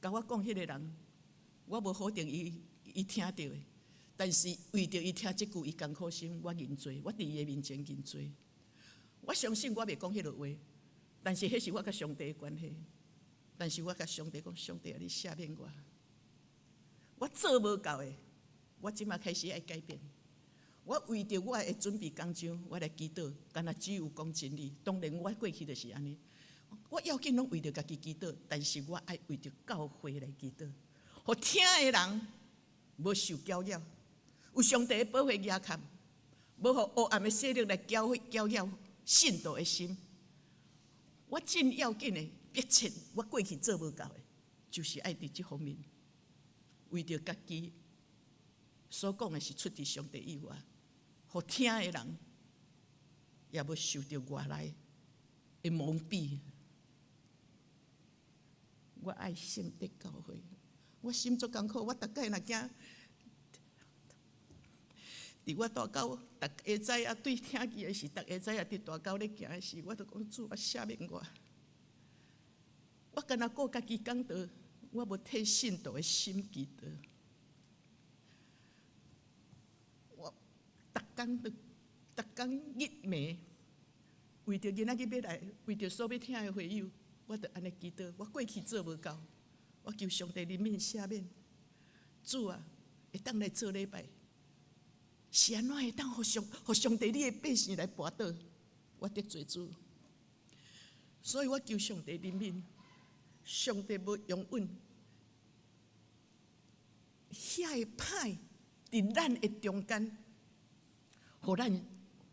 甲我讲迄个人，我无否定伊听到的，但是为着伊听即句，伊艰苦心，我认罪，我伫伊面前认罪。我相信我袂讲迄落话，但是迄是我甲上帝的关系。但是我甲上帝讲，上帝啊，你赦免我，我做无够的，我即马开始爱改变。我为着我会准备工章，我来祈祷，敢若只有讲真理。当然，我过去就是安尼。我要紧拢为着家己祈祷，但是我爱为着教会来祈祷，互听的人无受搅扰，有上帝的保护压看，无互黑暗的势力来搅扰信徒的心。我真要紧的，迫切我过去做无够的，就是爱伫这方面，为着家己所讲的是出自上帝以外。互听的人也要受到外来的蒙蔽。我爱圣德教会，我心足艰苦。我逐摆若惊，伫我大狗，逐下仔啊对听见的是，逐下仔啊伫大狗咧行的时，我就讲主啊赦免我。我干那顾家己讲道，我无替信徒的心祈祷。逐工日暝，为着囡仔去要来，为着所要听的会友，我着安尼祈祷。我过去做无够，我求上帝怜悯赦免。主啊，会当来做礼拜，是安怎会当互上帝你的百姓来跋倒？我得罪主，所以我求上帝怜悯。上帝无永远，遐个歹伫咱的中间。互咱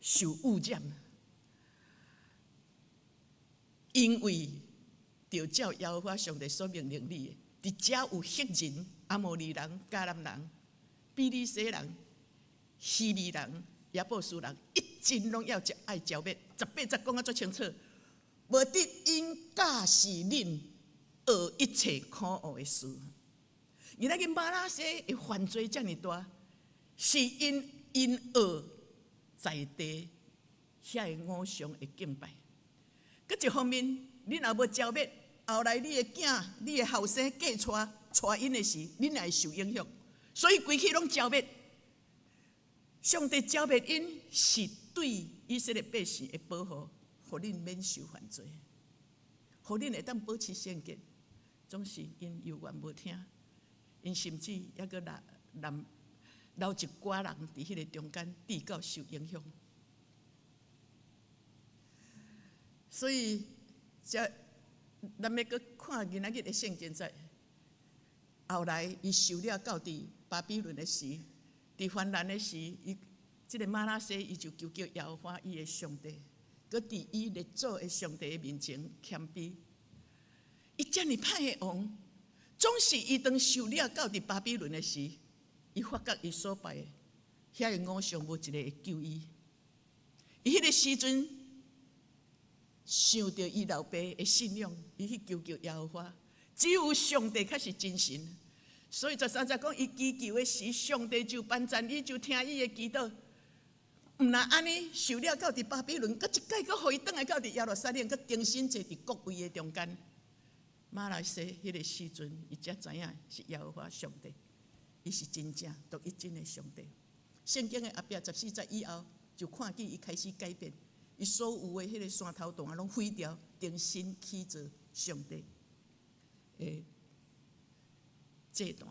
受污染，因为着照耶和华上帝所命令你的，伫遮有赫人、阿摩利人、迦南人、比利洗人、希利人、亚布斯人，一尽拢要爱剿灭。18节讲啊足清楚，无得因假使恁学一切可恶的事。今仔日马拉西的犯罪遮尔大，是因学。在地遐个偶像的敬拜，佮一方面，你若无剿灭，后来你的囝、你的后生嫁娶因的时，恁也会受影响。所以规气拢剿灭。上帝召灭因是对以色列百姓的保护，互恁免受犯罪，互恁会当保持圣洁。总是因有缘无听，因甚至还阁留一寡人伫迄个中间直到受影响。所以，咱要阁看今仔日的圣经在后来，伊受了到伫巴比伦的时，伫患难的时，伊即个玛拿西伊就求叫耶和华伊的上帝，搁伫伊列祖的上帝的面前谦卑。伊遮尔歹的王，总是伊当受了到伫巴比伦的时，伊发觉伊所拜的遐个偶像无一个会救伊。伊迄个时阵想到伊老爸的信仰，伊去求救耶和华，只有上帝才是真神。所以13节讲，伊祈求的时，上帝就颁赞，伊就听伊的祈祷。毋若安尼受了到伫巴比伦，搁一届搁互伊倒来到伫耶路撒冷，搁重新坐伫国位的中间。马来西迄个时阵，伊才知影是耶和华上帝，伊是真正独一真的上帝。圣经的后壁14节以后，就看见伊开始改变，伊所有的迄个山头洞啊，拢毁掉，重新起造上帝的祭坛。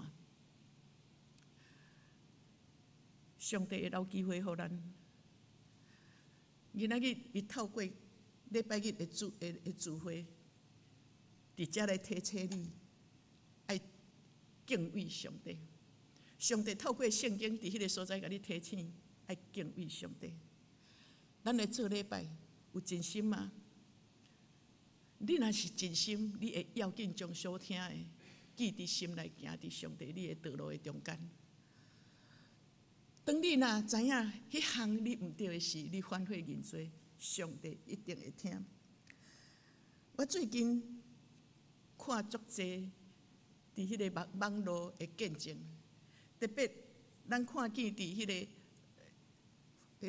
上帝会留机会互咱。今仔日伊透过礼拜日的聚会，伫遮来提醒你，爱敬畏上帝。上帝透过圣经伫迄个所在，甲你提醒，爱敬畏上帝。咱来做礼拜，有真心吗？你若是真心，你会要紧将所听的记伫心内，行伫上帝你的道路的中间。当你若知影迄项你毋对的事，你反悔认罪，上帝一定会听。我最近看足济伫迄个网络的见证，特别咱看见伫迄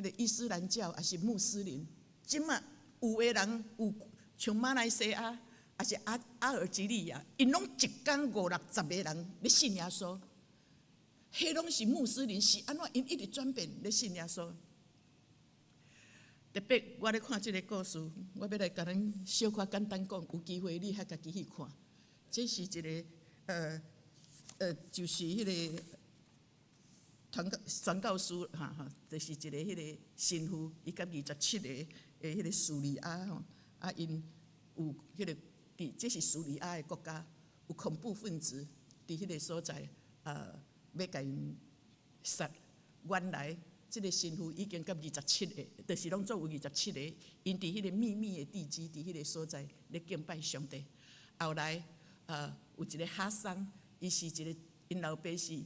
个伊斯兰教也是穆斯林，即马有的人有像马来西亚，也是阿尔及利亚，因拢一天50-60个人咧信耶稣。迄拢是穆斯林，是安怎因一直转变咧信耶稣？特别我咧看即个故事，我要来甲咱小可简单讲，有机会你还家己去看。这是一个就是迄个传教士就是一个迄个神父，伊甲27个迄个叙利亚吼，啊因有迄个这是叙利亚的国家，有恐怖分子伫迄个所在要甲因杀。原来这个神父已经甲27个，就是拢作有27个，因伫迄个秘密的地基，伫迄个所在咧敬拜上帝。后来有一个哈桑，伊是一个因老爸是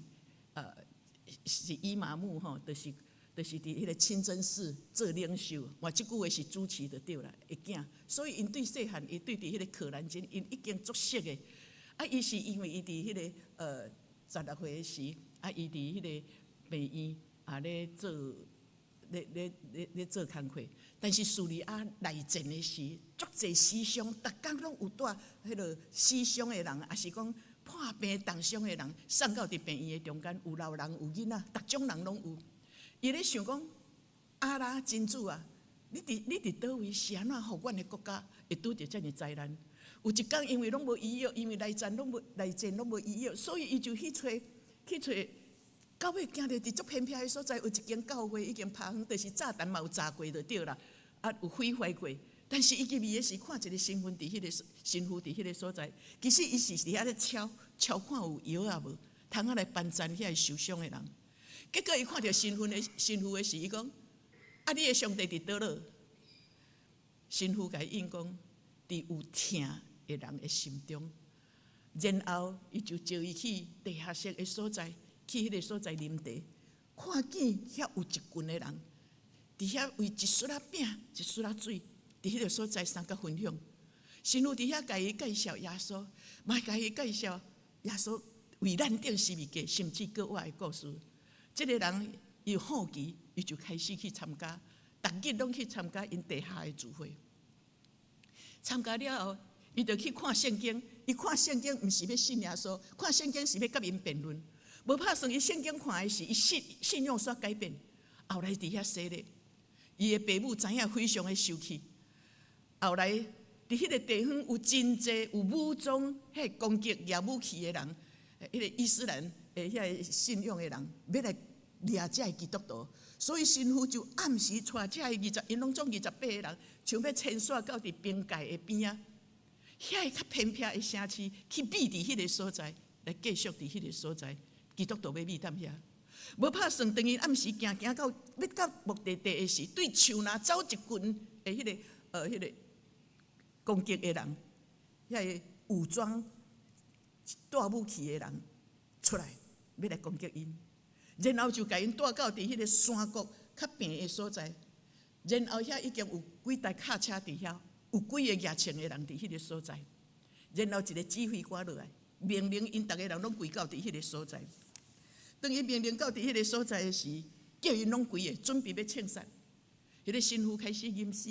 伊玛目吼，就是伫迄个清真寺做领袖，我即句话是主持就对啦，会囝。所以因对细汉，伊对伫迄个可兰经，因已经足熟的。伊是因为伊伫迄个16岁的时，伊伫迄个病院咧做工课。但是叙利亚内战的时，足侪死伤，逐工拢有带迄个死伤的人，也是讲破病重伤的人，送到伫病院的中间，有老人有囡仔，逐种人拢有。伊咧想讲，阿拉真主啊，你伫倒位是安怎，互阮的国家会拄着遮尔灾难？有一天因为拢无医药，因为内战拢无医药，所以伊就去找。到尾行到伫足偏僻的所在，有一间教会已经拍远，就是炸弹嘛有炸过就对啦，有毁坏过。但是伊入去的时看一个神父伫迄个所在，其实伊是伫遐咧敲看有药啊无，通啊来帮助遐个受伤的人。结果伊看到神父的时，伊讲：你的上帝伫倒落？神父甲伊应讲：伫有疼的人的心中。然后伊就召伊去地下室的所在，去迄个所在啉茶，看见遐有一群的人，伫遐为一束仔饼、一束仔水，伫迄个所在相甲分享。神父伫遐甲伊介绍耶稣，嘛甲伊介绍耶稣为咱顶十字架，甚至国外的故事。这个人伊好奇，伊就开始去参加，逐日拢去参加因地下的聚会。参加了后，伊就去看圣经。伊看圣经毋是要信耶稣，看圣经是要甲因辩论。无拍算伊圣经看的是伊信仰所改变。后来伫遐洗礼，伊的爸母知影非常的生气。后来伫迄个地方有真济有武装、迄攻击举武器的人，迄个伊斯兰的遐个信仰的人，要来掠这基督徒，所以神父就暗时带这因拢总28个人，像要牵线到伫边界的边啊，遐个较偏僻的城市去避伫迄个所在，来继续伫迄个所在，基督徒要避踮遐。无拍算，等于暗时行到要到目的地的时，对树那走一群的迄个攻击的人，遐个武装带武器的人出来，要来攻击因，然后就甲因带到伫迄个山谷较平的所在，然后遐已经有几台卡车伫遐，有几个野青的人伫迄个所在，然后一个指挥官落来，命令因逐个人拢跪到伫迄个所在。当伊命令到伫迄个所在的时，叫因拢跪的，准备要庆杀。迄个神父开始吟诗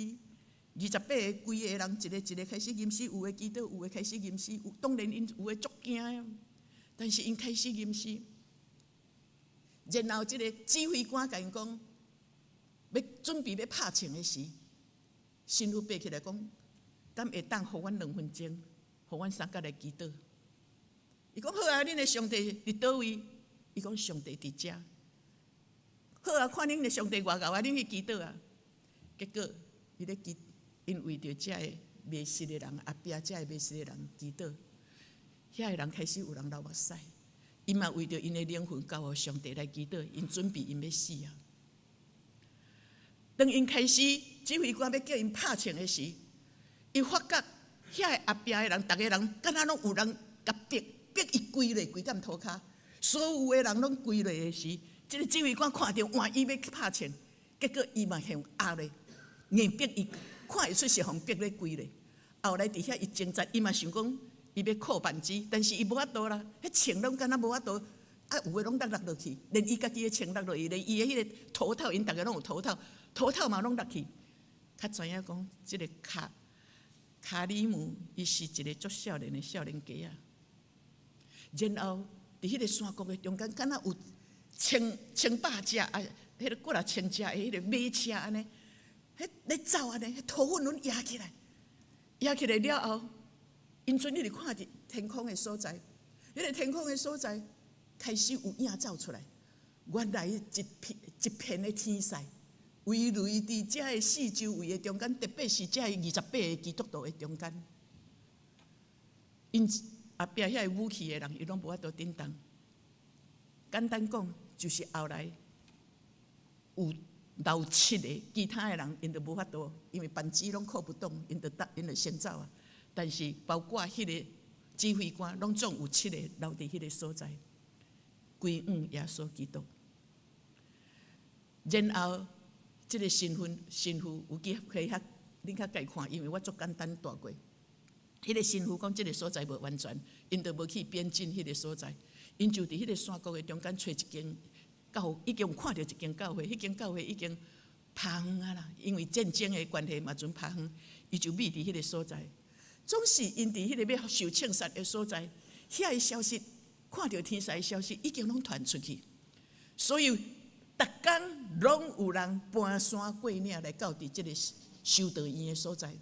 ，28个跪的人，一个开始吟诗，有的祈祷，有的开始吟诗，当然因有的足惊的，但是因开始吟诗。然后即个指挥官甲因讲，要准备要拍枪的时，神父爬起来讲，敢会当互阮2分钟，互阮三角来祈祷。伊讲好啊，恁的上帝伫倒位？伊讲上帝伫遮。好啊，看恁的上帝外高啊，恁去祈祷啊。结果伊咧祈，因为着遮个迷失的人，后壁遮个迷失的人祈祷，遐个人开始有人流目屎。因嘛为着因的灵魂交互上帝来祈祷，因准备因要死啊。当因开始指挥官要叫因拍枪的时，伊发觉遐个后壁的人，逐个人敢若拢有人甲逼伊跪咧，跪踮涂骹。所有的人拢跪落的时，这个指挥官看到换伊要拍枪，结果伊嘛向压咧，硬逼伊，看会出是互逼咧跪咧。后来伫遐伊挣扎，伊嘛想讲伊要扣扳机，但是伊无法度啦，迄枪拢敢若无法度，啊有诶拢落落去，连伊家己诶枪落落去，连伊诶迄个头套，因逐个拢有头套嘛拢落去。较知影讲，即个卡里姆，伊是一个足少年诶少年家啊，然后。伫迄个山谷的中间，敢若有千百只啊，迄个过来千只的迄个马车安尼，迄咧走安尼，迄土粉拢压起来了后，因阵你就看伫天空的所在，迄个天空的所在开始有影走出来，原来一片的天色，围绕伫遮个四周围的中间，特别是遮个28个基督徒的中间，因。后壁遐个武器的人，伊拢无法度顶当。简单讲，就是后来有留7个，其他的人因就无法度，因为扳机拢扣不动，因就先走啊。但是包括迄个指挥官，拢总有7个留伫迄个所在，归往耶稣基督。然后，即个身父有机会较恁较概看，因为我足简单带过。迄个神父讲，即个所在无完全，因就无去边境迄个所在，因就伫迄个山谷的中间找一间教，已经有看到一间教会，迄间教会已经趴远啊啦，因为战争的关系嘛，准趴远，伊就秘伫迄个所在。总是因伫迄个要受庆杀的所在，遐个消息，看到天使的消息已经拢传出去，所以逐工拢有人搬山过岭来到伫即个修道院的所在。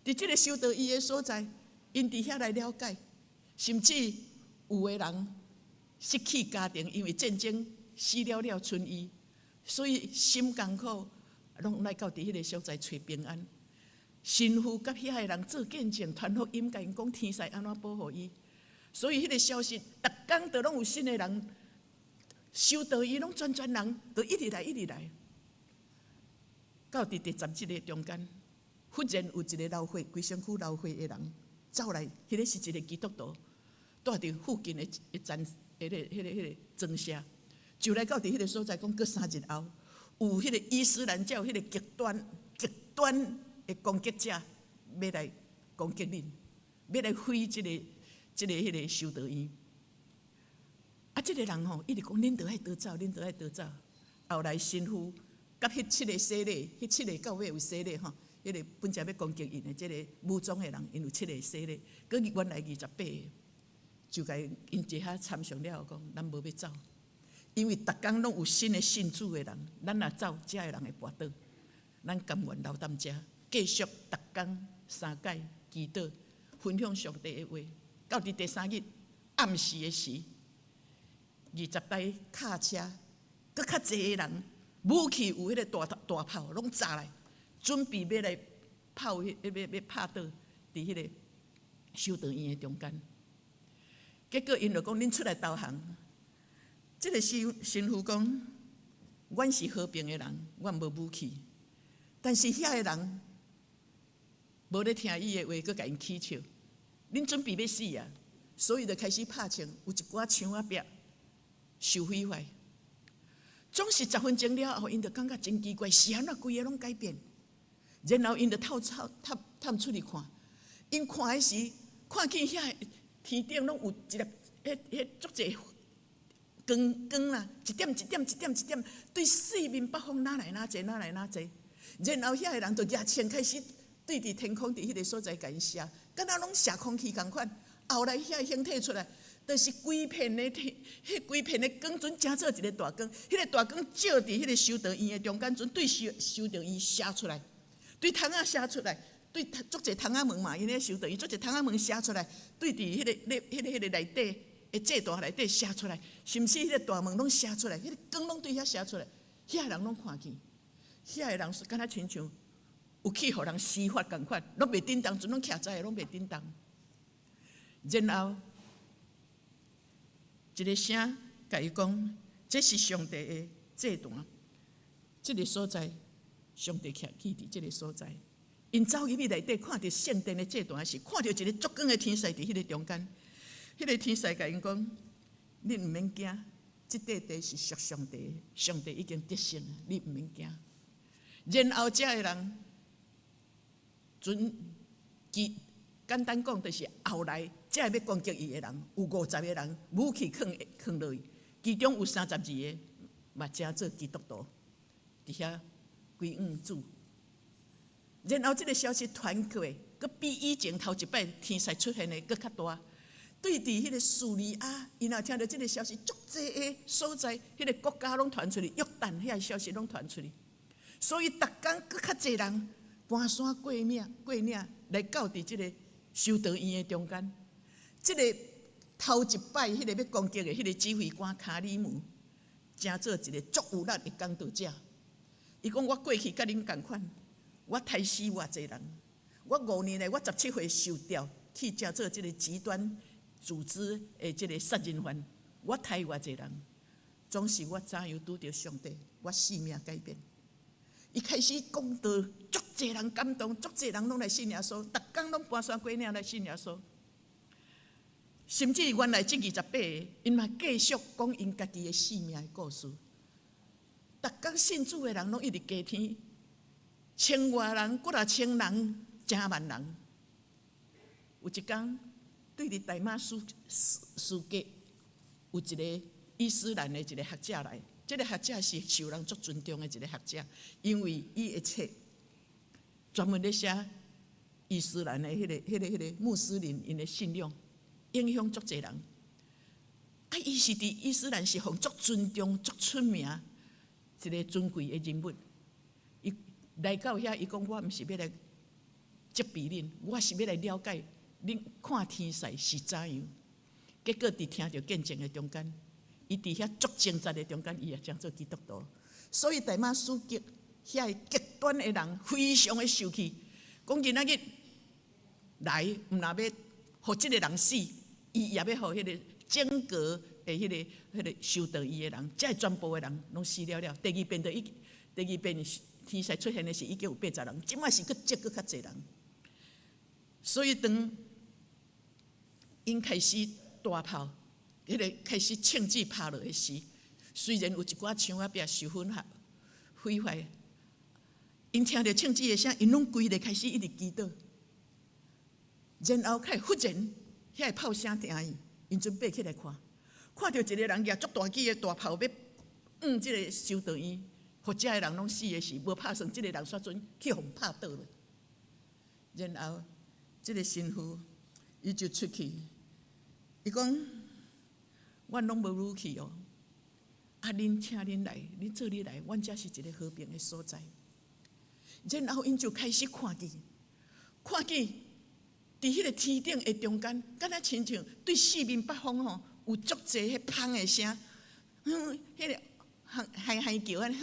伫即个修道院的所在，因伫遐来了解，甚至有个人失去家庭，因为战争死了剩伊，所以心艰苦，拢来到伫迄个所在找平安。神父甲遐个人做见证，传福音，甲因讲天使安怎保护伊。所以迄个消息，逐工都拢有新的人修道院，拢全人都一直来，到伫第17个中间。忽然有一个老伙，规身躯老伙的人走来，迄个是一个基督徒，住伫附近的站，迄个庄舍，就来到伫迄个所在，讲过3日后，有迄个伊斯兰教迄个极端的攻击者要来攻击恁，要来毁迄个修道院。啊，即个人吼一直讲，恁着爱逃走，恁着爱逃走。后来神父甲迄7个洗礼，迄7个教会有洗礼吼。迄个本来要攻击因的，即个武装的人，因有7个洗礼，佮原来28个，就甲因一下参详了后讲，咱无要走。因为逐工拢有新的信主的人，咱若走，遮的人会跋倒。咱甘愿留踮遮，继续逐工三解祈祷，分享上帝的话。到第3日暗时的时，20台卡车，搁较济的人，武器有迄个大炮，拢炸来，准备要来炮，要拍倒伫迄个修道院的中间。结果因就讲：恁出来投降。这个神父讲：阮是和平的人，阮无武器。但是遐个人无咧听伊的话，佮甲因起笑。恁准备要死啊！所以就开始拍枪，有一寡枪仔壁受毁坏。总是10分钟了后，因就感觉真奇怪，是安怎规个拢改变？然后因就探出去看，因看的时，看见遐天顶拢有一粒足济光啦，一点，对四面八方哪来哪济。然后遐个人就举枪开始对伫天空伫迄个所在甲因射，敢若拢射空气共款。后来遐形体出来，就是规片的光阵，正做一个大光。迄个大光照伫迄个修道院的中间阵，对修道院射出来，对窗仔射出来，对足济窗仔门嘛，因咧修道院足济窗仔门射出来，对伫迄个内底的祭坛内底射出来，甚至迄个大门拢射出来，迄个光拢对遐射出来，遐人拢看见，遐个人敢若亲像有去互人施法共款，拢袂叮当，阵拢徛在拢袂叮当。然后一个声甲伊讲：这是上帝的祭坛，这个所在，上帝徛伫这个所在。因走入去内底，看到圣殿的祭坛时，看到一个足光的天使伫迄个中间。迄个天使甲因讲：恁毋免惊，这块地是属上帝的，上帝已经得胜了，你毋免惊。然后遮个人，简单讲，就是后来遮要攻击伊的人，有50个人，武器放落去，其中有32个嘛正做基督徒，伫遐归恩主。然后这个消息传过，佮比以前头一摆天使出现的佮较大。对伫迄个叙利亚，因也听到这个消息，足济个所在，迄个国家拢传出去，约旦遐个消息拢传出去，所以逐工佮较济人搬山过岭来到伫这个修道院的中间。这个头一摆迄个要攻击的迄个指挥官卡里姆，正做一个足有力的讲道者。伊讲：我过去甲恁共款，我杀死偌济人，我5年来我17岁受调去正做这个极端组织的这个杀人犯，我杀偌济人，总是我怎样拄着上帝，我性命改变。伊开始讲道，足济人感动，足济人拢来信耶稣，逐工拢搬山过岭来信耶稣。甚至原来这28个，因嘛继续讲因家己的性命的故事。逐工信主的人拢一直加添，1000外人，几啊千人，10万人。有一天，对伫大马士革有一个伊斯兰的一个学者来，这个学者是受人足尊重的一个学者，因为伊的册专门咧写伊斯兰的迄个穆斯林因的信仰，影响足济人。啊，伊是伫伊斯兰是奉足尊重、足出名一个尊贵的人物。伊来到遐，伊讲：我毋是要来责备恁，我是要来了解恁看天使是怎样。结果伫听着见证的中间，伊伫遐足精彩的中间，伊也将做基督徒。所以大马士革遐极端的人非常的受气，讲今仔日来，毋若要互即个人死，伊也要互迄个整个的迄个修道院的人，即全部的人拢死了了。第二遍天使出现的是已经有80人，即摆是佫接佫较济人。所以当因开始大炮，迄个开始枪支拍落的时，虽然有一寡枪仔壁受毁坏，因听到枪支的声，因拢规个开始一直祈祷。然后忽然，遐个炮声停去，因准备起来看，看到一个人举足大支的大炮要即个修道院，或者的人拢死的时，无拍算，即个人煞准去互拍倒了。然后，即个神父伊就出去，伊讲：阮拢无武器哦，恁请恁来，恁做你来，阮这是一个和平的所在。然后因就开始看见，伫迄个天顶的中间，敢若亲像对四面八方吼，有足侪迄芳的声，迄个喊叫安，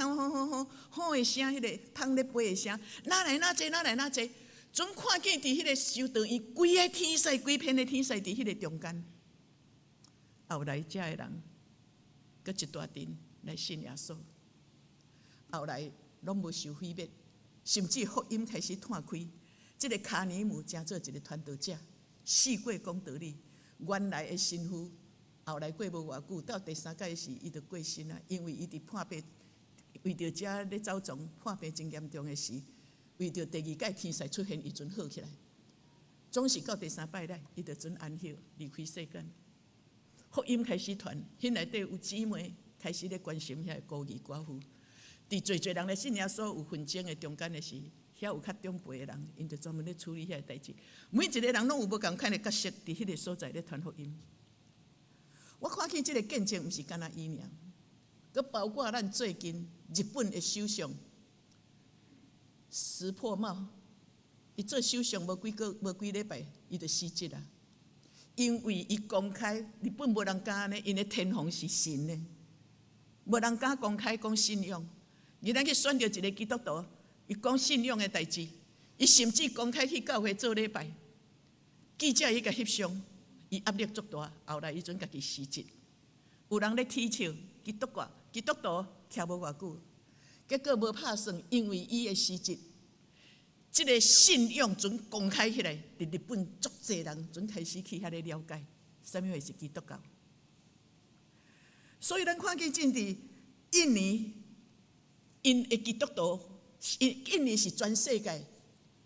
吼的声，迄个芳咧飞的声，哪来哪济，总看见伫迄个修道院，规个天使，规片的天使伫迄个中间。后来遮的人，搁一大群来信耶稣，后来拢无受毁灭，甚至福音开始摊开。这个卡尼姆成做一个传道者，四过讲道理。原来的神父，后来过无偌久，到第三届时，伊就过身啊，因为伊伫破病，为着遮咧走总破病真严重的时，为着第二届天使出现，伊阵好起来。总是到第三摆咧，伊就准安息离开世间。福音开始传，迄内底有姊妹开始咧关心遐孤儿寡妇。伫侪人咧信耶稣有纷争的中间的时，遐有较长辈的人，因就专门咧处理遐个代志。每一个人拢有无共款的角色，伫迄个所在咧传福音。我看见即个见证，毋是干那伊尔，佮包括咱最近日本的首相石破茂，伊做首相无几礼拜，伊就失职啦。因为伊公开，日本无人敢呢，因的天皇是神呢，无人敢公开讲信仰。而咱去选着一个基督徒，伊讲信仰的代志，伊甚至公开去教会做礼拜，记者伊甲翕相，伊压力足大。后来伊阵家己辞职，有人咧踢笑，基督徒徛无偌久，结果无拍算，因为伊的辞职，这个信仰阵公开起来，伫日本足侪人阵开始去遐咧了解，啥物会是基督教。所以咱看见真伫印尼。因的基督徒，印尼是全世界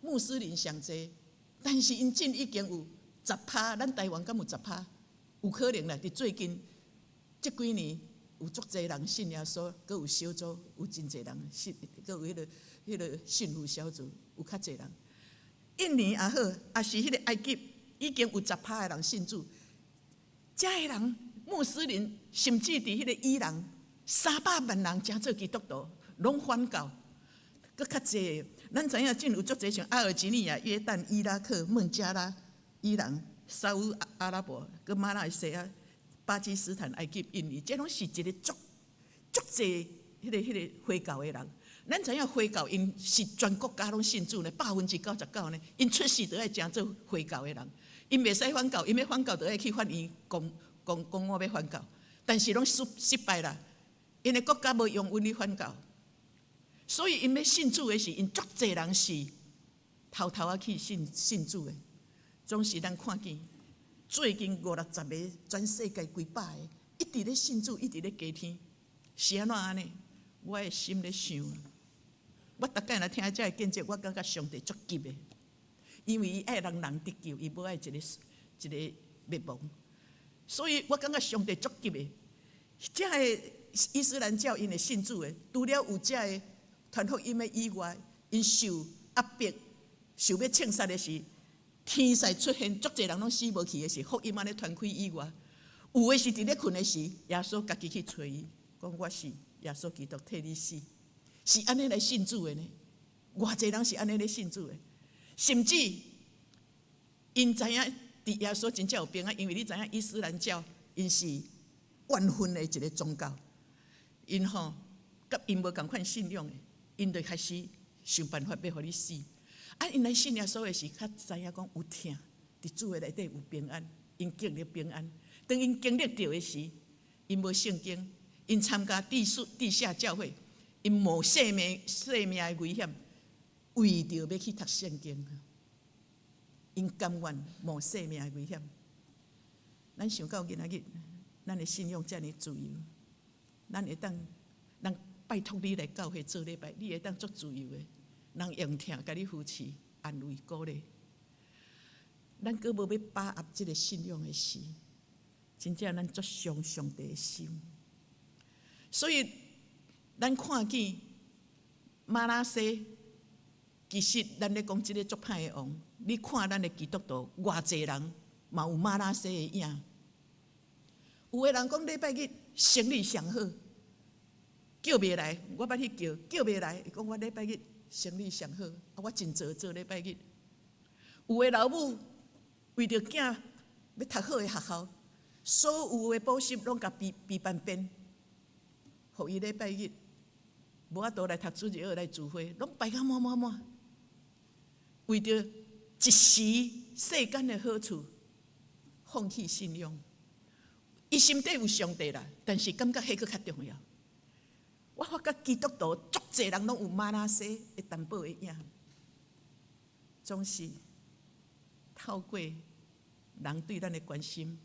穆斯林上济，但是因真已经有10%，咱台湾敢有10%？有可能啦。伫最近这几年，有足侪人信耶稣，阁有小组，有真侪人信，阁有迄个信徒小组，有较侪人。印尼也好，也是迄个埃及，已经有10%的人信主。遮个人穆斯林，甚至伫迄个伊朗，300万人真做基督徒。拢反教，搁较济。咱知影，真有足济像阿尔及利亚、约旦、伊拉克、孟加拉、伊朗、沙烏阿拉伯、搁马来西亚、巴基斯坦、埃及、印尼，这拢是一个足济迄个回教的人。咱知影回教因是全国家拢信主呢，99%呢，因出世就爱真做回教的人。因袂使反教，因要反教就爱去法院讲我要反教，但是拢失败啦，因的国家无用阮去反教。所以，因要信主的是，因足侪人是偷啊去信主的。总是咱看见，最近50-60个，全世界几百个，一直咧信主，一直咧加天，是安怎安尼？我的心咧想，我逐摆来听这个见证，我感觉上帝足急的，因为伊爱人得救，伊无爱一个灭亡。所以我感觉上帝足急的。这个伊斯兰教因会信主的，除了有这个。传福音的以外，因受压迫、受要枪杀的时，天使出现，足侪人拢死无去的时，福音安尼传开以外，有的是伫咧困的时，耶稣家己去找伊，讲我是耶稣基督替你死，是安尼来信主的呢。偌侪人是安尼来信主的，甚至因知影伫耶稣真正有平安，因为你知影伊斯兰教因是万分的一个宗教，因吼甲因无共款信仰的。因就开始想办法要互你死。因来信耶稣的时，较知影讲有疼，伫主的内底有平安，因经历平安。当因经历到的时，因无圣经，因参加地下教会，因冒生命的危险，为着要去读圣经，因甘愿冒生命的危险。咱想到今仔日，咱的信仰遮尔自由，咱会当，咱拜托你来教会做礼拜，你会当足自由的，人用疼甲你扶持、安慰、鼓励。咱阁无要把握这个信仰的事，真正咱足伤上帝的心。所以，咱看见马拉西，其实咱咧讲这个足歹的王，你看咱的基督徒，偌济人嘛有马拉西的影。有的人讲礼拜日生理上好。叫袂来，我捌去叫袂来。伊讲我礼拜日生理上好，我真做礼拜日。有诶老母为着囝要读好诶学校，所有诶补习拢甲备办变，互伊礼拜日无法度来读主日学来聚会，拢排甲满。为着一时世间诶好处，放弃信仰。伊心底有上帝啦，但是感觉迄个较重要。我发觉基督徒足侪人拢有玛拿西诶淡薄诶影，总是透过人对咱诶关心，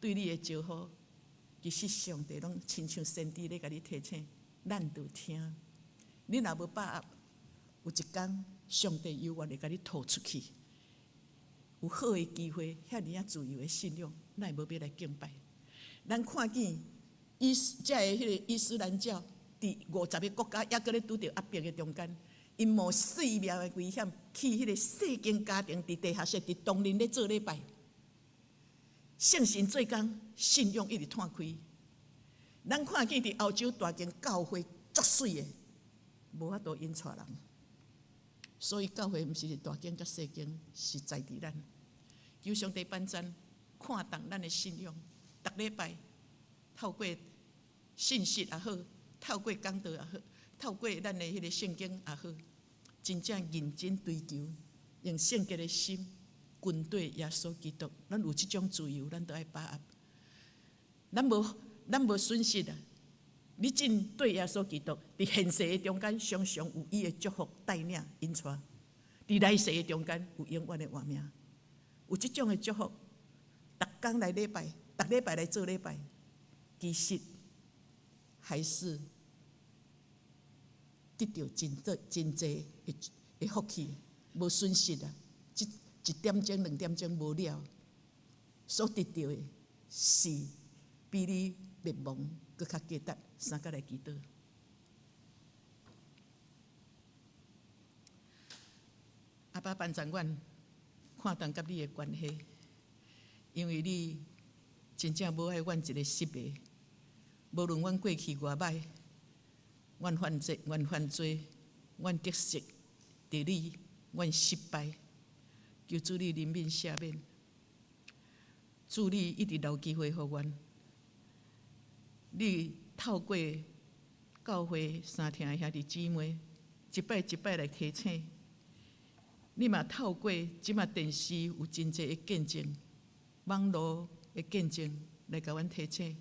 对你诶招呼，其实上帝拢亲像先知咧甲你提醒，咱着听。你若无把握，有一天上帝有愿会甲你吐出去，有好诶机会，遐尔自由诶信仰，咱会无要来敬拜。咱看见遮个迄个伊斯兰教伫50个国家，还搁咧拄着压迫诶中间。因冒性命的危险，去迄个世间家庭，伫地下室，伫冬林咧做礼拜。圣神做工，信仰一直摊开。咱看见伫欧洲大间教会足水的，无法度引带人。所以教会毋是大间甲小间，是在伫咱。求上帝帮咱看重咱的信仰，逐礼拜透过信息也好，透过讲道也好。透过咱的迄个圣经也好，真正认真追求，用圣洁的心，跟对耶稣基督。咱有即种自由，咱都爱把握。咱无损失啊！你真对耶稣基督，伫现世的中间，常常有伊的祝福带领引带；伫来世的中间，有永远的活命。有即种的祝福，逐工来礼拜，逐礼拜来做礼拜，其实还是得到真济的福气，无损失啊！一点钟、2点钟无了，所得到的是比你灭亡搁较价值。三甲来祈祷，阿爸班长，阮看重甲你的关系，因为你真正无爱阮一个失败，无论阮过去偌歹。阮犯罪，阮得失伫你，阮失败，求主你怜悯赦免，主你一直留机会互阮。你透过教会三厅的兄弟姊妹，一摆一摆来提醒，你嘛透过即马电视有真济的见证，网络的见证来甲阮提醒，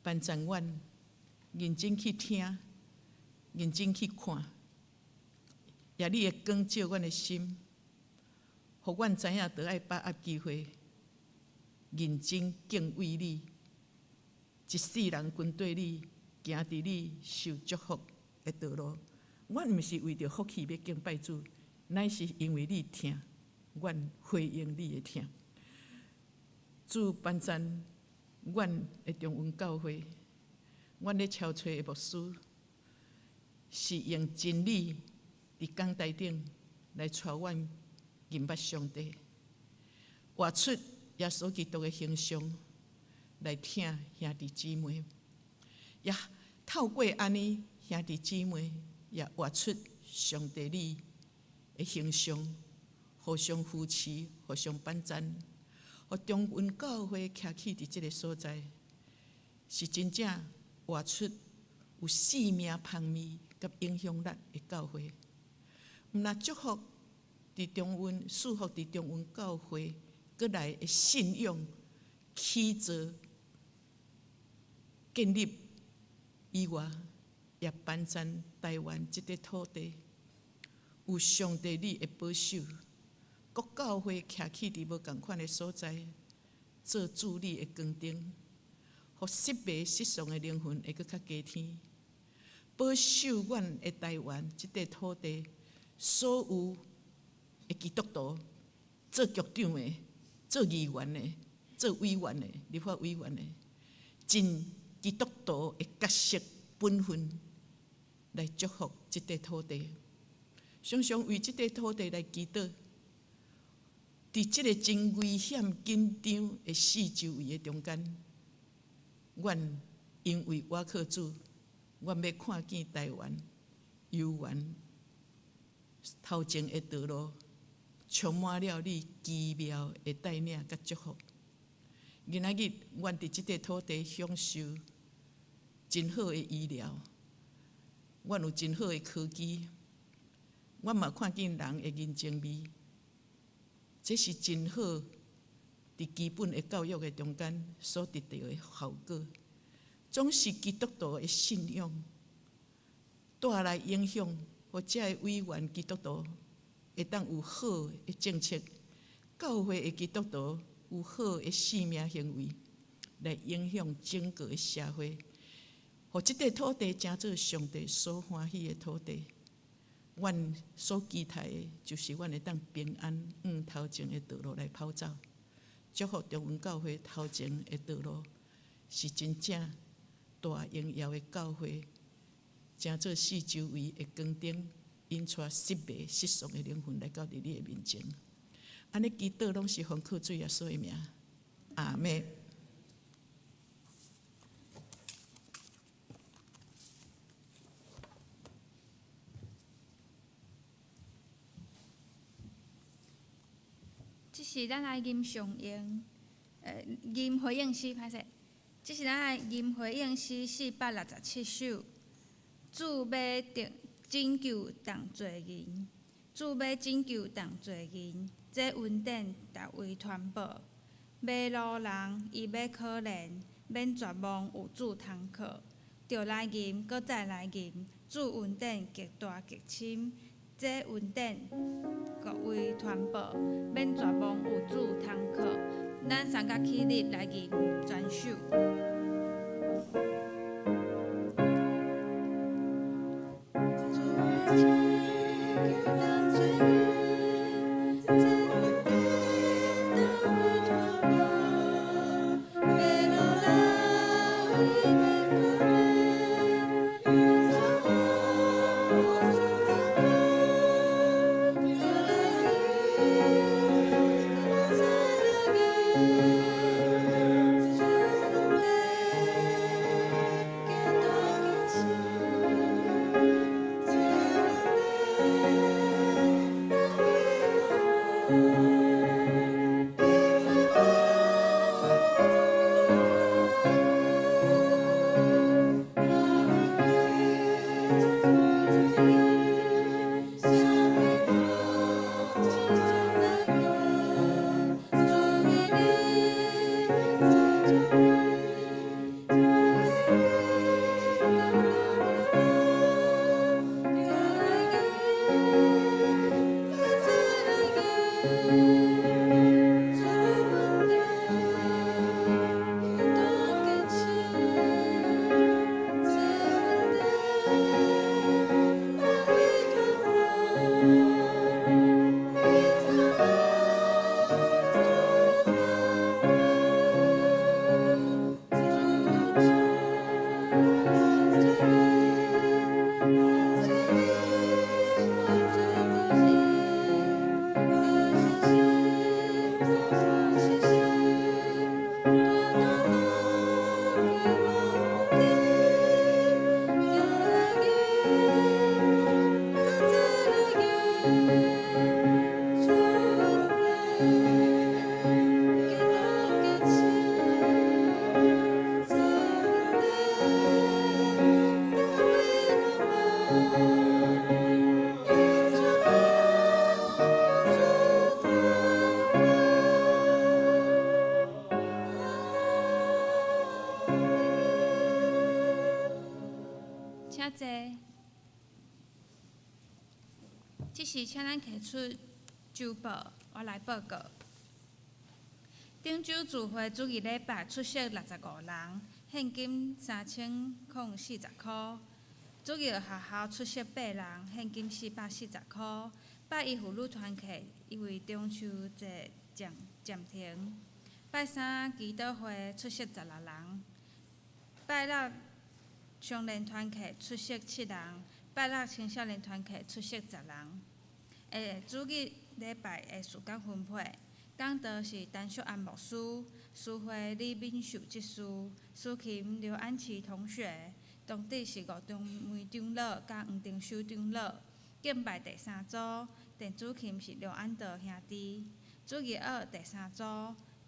帮助阮认真去听。认真去看，也你会光照阮的心，互阮知影得爱把握机会，认真敬畏你，一世人跟对你，行伫你受祝福的道路。阮毋是为着福气要敬拜主，乃是因为你听，阮回应你的听。主帮助阮的中文教会，阮咧超找的牧师。是用真理伫讲台顶来带阮认捌上帝，活出耶稣基督的形象来听兄弟姊妹，也透过安尼兄弟姊妹也活出上帝你的形象，互相扶持，互相帮衬，互中文教会徛起伫即个所在，是真正活出有生命芳味。甲影响力的教会，毋但祝福伫中文，祝福伫中文教会，过来的信仰起造建立以外，也帮助台湾这块土地有上帝你的保守，各教会徛起伫无共款的所在，做主你的光灯，互失迷失丧的灵魂会搁较加添。保守阮的台湾这块土地，所有的基督徒做局长的、做议员的、做委员的、立法委员的，尽基督徒的角色本分来祝福这块土地。常常为这块土地来祈祷，伫这个真危险紧张的四周围的中间，阮因为我靠主。阮要看见台湾游园头前的道路，充满了你奇妙的带领甲祝福。今仔日，阮伫即块土地享受真好的医疗，阮有真好的科技，阮嘛看见人的人情味，这是真好。伫基本的教育的中间所得到的效果，总是基督徒的信仰带来影响，或者的委员基督徒会当有好的政策，教会的基督徒有好的生命行为，来影响整个的社会，互即块土地成做上帝所欢喜的土地。阮所期待的，就是阮会当平安往头前的道路来跑走。祝福中文教会头前的道路，是真正大荣耀的教会，成做四周围的光灯，引出失迷失丧的灵魂来到你的面前。安尼祈祷拢是奉靠主耶稣的名，阿们。这是咱来吟上应，吟回应诗，歹势。这是咱来吟回应诗467首。主要拯救当罪人，主要拯救当罪人，这恩典大为传播。迷路人伊要可怜，免绝望有主通靠。着来吟，搁再来吟，主恩典极大极深。这恩典各位传播，免绝望有主通靠。咱三甲起立来吟全首。请坐。即时请咱摕出周报，我来报告。汀州聚会主日礼拜出席65人，现金3040块。主日学校出席8人，现金440块。拜一妇女团契因为中秋节暂停。拜三祈祷会出席16人。拜六双联团契出席7人，拜六青少年团契出席10人。主日礼拜的时间分配，讲道是陈淑安牧师，诗会李敏秀执事，司琴刘安琪同学，当地是吴中梅长老甲黄定修长老。敬拜第三组，电主琴是刘安德兄弟。主义二第三组，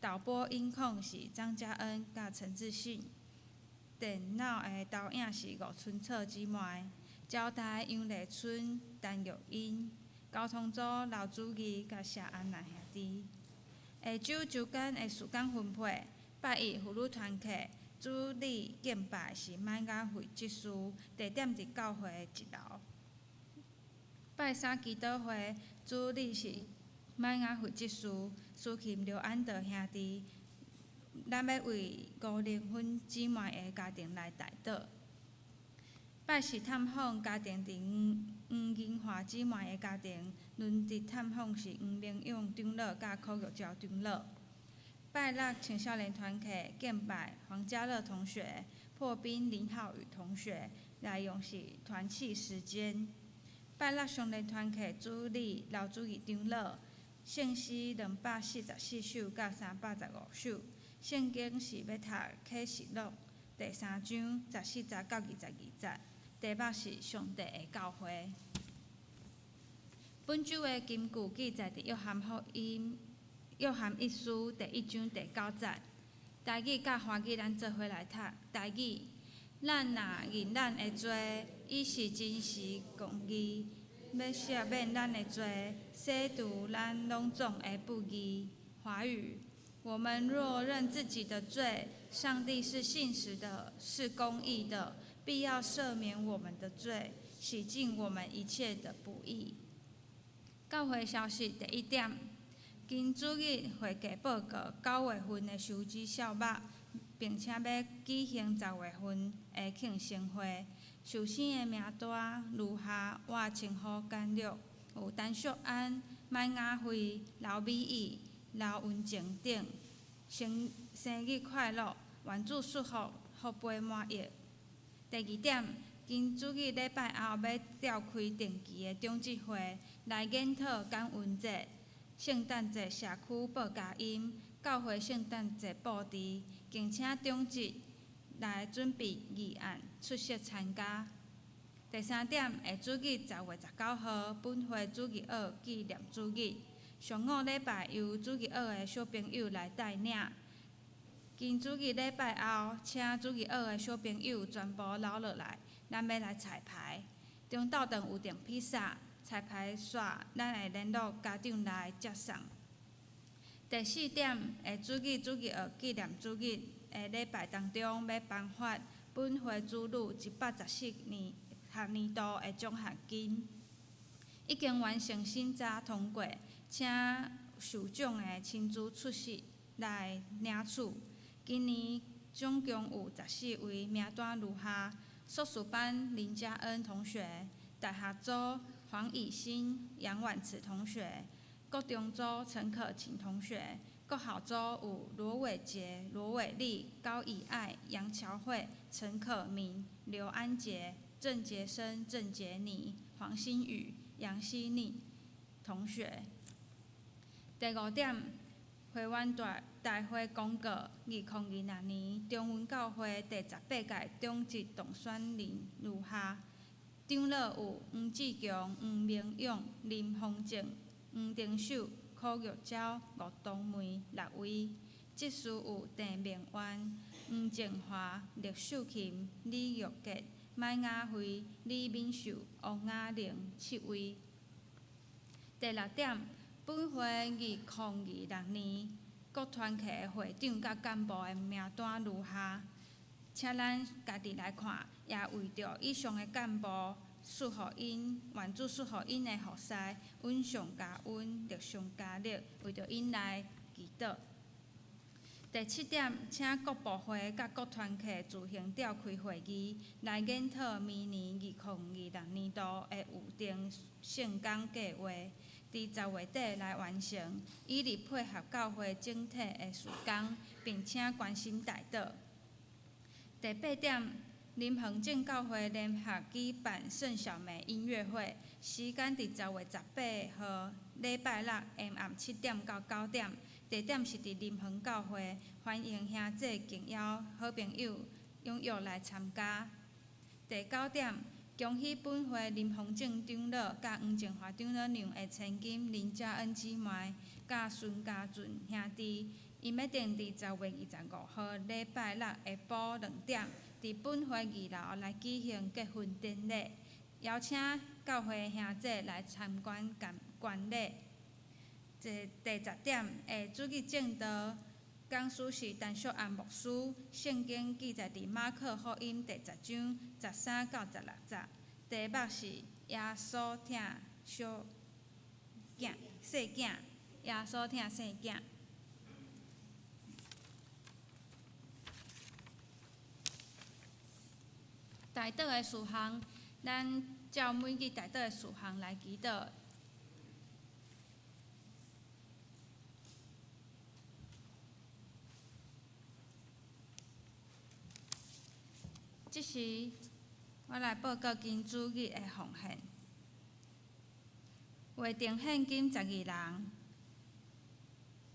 导播音控是张嘉恩甲陈志信。电脑的导演是吴春策姊妹。招待杨丽春、陈玉英。交通组刘主义甲谢安娜兄弟。下周周间的时间分配：拜一妇女团契，主礼敬拜是麦雅会执事，地点伫教会的1楼。拜三祈祷会，主礼是麦雅会执事，司琴刘安德兄弟。咱要为吴玲芬姊妹的家庭来代祷。拜四探访家庭伫黄银华姊妹的家庭，轮值探访是黄明勇长老甲柯玉娇长老。拜六青少年团契敬拜黄家乐同学、破冰林浩宇同学，内容是团契时间。拜六上联团契主礼刘主义长老，圣诗244首到315首，圣经是要读启示录第3章14节到22节。题目是上帝的教诲。本周的金句记载伫约翰福音约翰一书第1章第9节。台语甲华语咱做伙来读。台语，咱若认咱的罪，伊是真实公义，要赦免咱的罪，洗除咱拢总的不义。华语，我们若认自己的罪，上帝是信实的，是公义的，必要赦免我们的罪，洗净我们一切的不义。教会消息第1点，今主日会计报告9月份的收支效目，并且要举行10月份的庆生会。受生的名单如下：我称呼简略，有陈淑安、麦雅慧、刘美仪、刘文静等。生日快乐，愿主祝福，福杯满溢。第2点，今主日礼拜后要召开定期的中职会，来研讨感恩节、圣诞节社区报佳音、教会圣诞节布置，敬请中职来准备议案，出席参加。第3点，下主日10月19号，本会主日学纪念主日，上午礼拜由主日学的小朋友来带领。今主日礼拜后，请主日学的小朋友全部留落来，咱要来彩排。中昼顿有订披萨，彩排煞咱会联络家长来接送。第4点，下主日学纪念主日的礼拜当中，要颁发本会主女114年学年度的奖学金。已经完成审查通过，请受奖的亲自出席来领取。今年总共有14位，名单如下：硕士班林嘉恩同学，大学组黄以欣、杨婉慈同学，国中组陈可晴同学，国校组有罗伟杰、罗伟丽、高以爱、杨乔慧、陈可明、刘安杰、郑杰生、郑杰妮、黄新宇、杨希妮同学。第5点，会员大会公告：2026年中文教会第18届中职当选人如下：长老有黄志强、黄明勇、林丰正、黄定秀、柯玉娇、吴东梅6位；执事有郑明渊、黄静华、聂秀琴、李玉杰、麦雅慧、李敏秀、王雅玲7位。第6点，本会2026年各团契的会长甲干部的名单如下，请咱家己来看，也为着以上的干部赐予因，愿主赐予因的服侍，稳上加稳，力上加力，为着因来祈祷。第7点，请各部会甲各团契自行召开会议，来检讨明年2026年度的预定圣工计划，伫10月底来完成，以利配合教会整体的事工，并且关心代祷。第8点，林恒正教会联合举办圣小梅音乐会，时间伫10月18号礼拜六下暗7点到9点，地点是伫林恒教会，欢迎兄姐敬邀好朋友踊跃来参加。第9点，恭喜本会林丰正长老甲黄静华长老娘的千金林佳恩姊妹甲孙家俊兄弟，因要定伫10月25号礼拜六下晡2点，伫本会2楼来举行结婚典礼，邀请教会兄弟来参观观礼。第10点，下主日正道讲师是陈淑安牧师，圣经记载伫马可福音第10章13到16节。题目是耶稣疼小囝细囝，耶稣疼细囝。台岛的事项，咱照每日台岛的事项来祈祷。即时，我来报告今主日的奉献。约定现金12人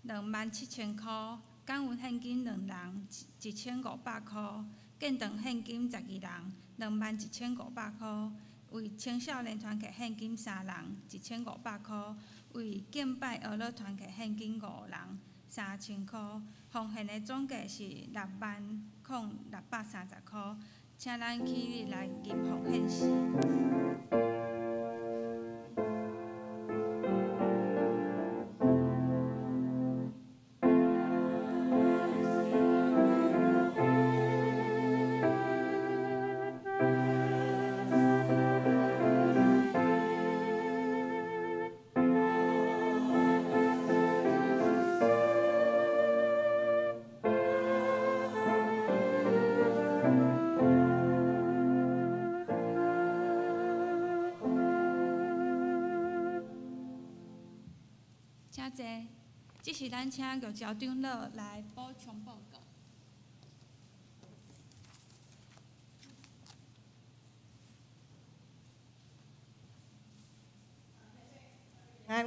，27,000块；感恩现金2人，1,500块；建堂现金12人，21,500块；为青少年团体现金3人，1,500块；为敬拜儿乐团体现金5人，3,000块。奉献的总价是60630块。请咱起立来吟奉献诗。请坐，这是咱请玉招长老来补充报告。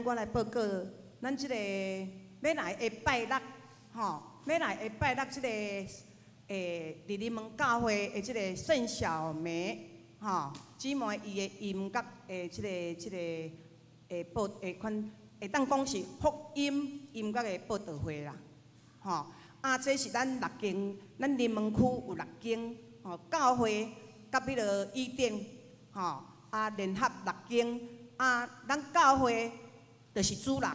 我来报告，咱即个要来下拜六，要来下拜六即个伫你们教会的即个圣小梅，姊妹伊的音乐即个报款。会当讲是福音音乐的报道会啦，这是咱6间，咱林门区有6间，教会甲迄个伊甸，联合6间，咱教会就是主人，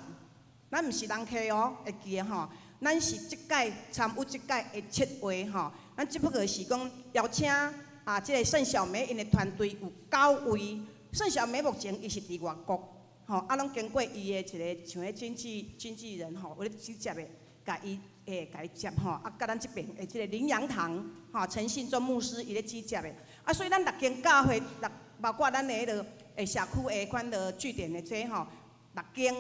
咱毋是人客哦，会记的咱是即届参与即届的7位咱只不过是讲邀请即个盛小梅因的团队有9位，盛小梅目前伊是伫外国。拢经过伊的一个像迄经纪人有咧直接的，甲伊接甲咱即边的即个林阳堂陈信忠牧师伊咧直接的，所以咱6间教会，包括咱的迄个社区的款的据点的这6间，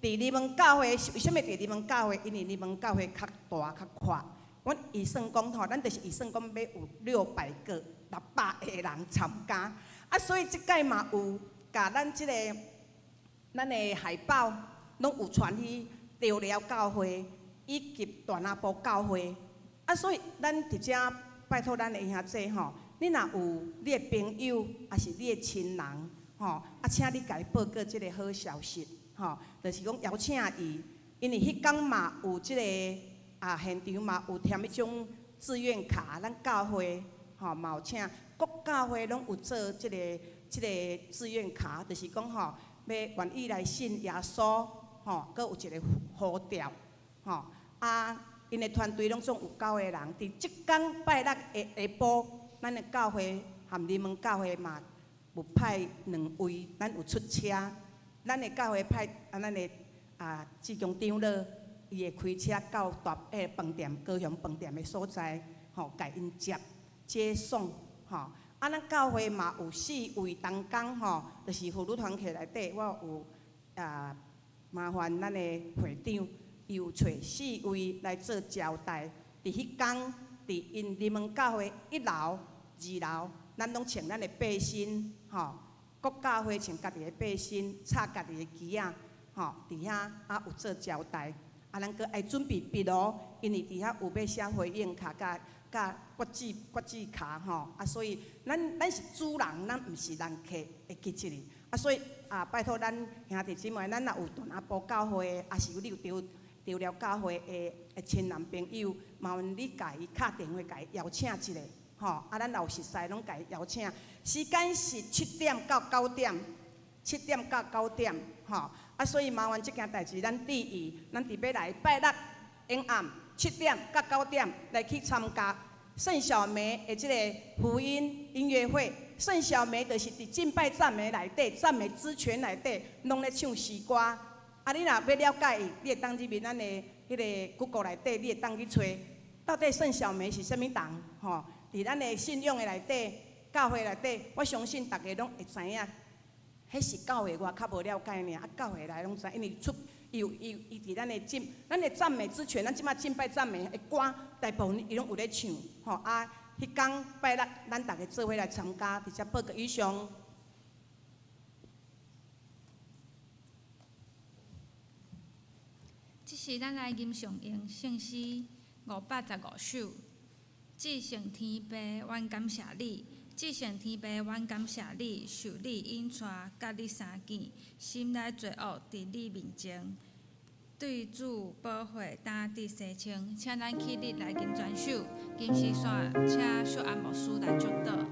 伫你们教会为什么伫你们教会？因为你们教会较大较宽，阮预算讲咱就是预算讲要有600个600个人参加，所以即届嘛有甲咱即个。咱的海报拢有传去潮寮教会以及大南部教会，所以咱直接拜托咱的兄弟你若有你的朋友，也是你的亲人，请你甲伊报告即个好消息，就是讲邀请伊，因为迄天嘛有即个现场嘛有填迄种志愿卡，咱教会嘛有请各教会拢有做即个志愿卡，就是讲要愿意来信耶稣，阁有一个呼召，因的团队拢总有9个人。伫即天拜六的下晡，咱的教会含你们教会嘛有派2位，咱有出车，咱的教会派咱的志强长老，伊会开车到饭店高雄饭店的所在，甲因接送，咱教会嘛有4位同工，就是妇女团体内底，我有麻烦咱的会长，伊有找4位来做招待。伫迄天，伫因你们教会1楼、2楼，咱拢穿咱的背心，各教会穿家己的背心，插家己的旗仔，伫遐有做招待。咱阁爱准备笔录，因为伫遐有要写回应卡，甲甲骨子卡吼，所以咱是主人，咱毋是人客会记起哩。所以拜托咱兄弟姊妹，咱若有屯阿埔教会，也是你有除了教会的亲男朋友，麻烦你甲伊敲电话，甲伊邀请一下，吼，咱若有熟悉，拢甲伊邀请。时间是7点到9点，7点到9点，吼。所以麻烦这件代志，咱注意，咱伫要来拜六永暗7点到9点来去参加圣小梅的这个福音音乐会。圣小梅就是伫敬拜赞美内底，赞美之泉内底，拢咧唱诗歌。你若要了解伊，你会当入面咱的迄个 Google 内底，你会当去找到底圣小梅是啥物人，吼。伫咱的信仰的内底，教会内底，我相信大家拢会知影。迄是教会我较无了解尔，教会来拢知，因为伊伫咱的赞美之泉，咱即马敬拜赞美的歌，大部分伊拢有咧唱，吼迄天拜六，咱大家做伙来参加，伫遮报告以上。这是咱来吟上用圣诗515首，至圣天父，阮感谢你。至圣天父，阮感谢你，受你引带，甲你相见，心内罪恶伫你面前，对主保护担伫西清。请咱起立来吟全首，金丝线，请小安牧师来祝祷。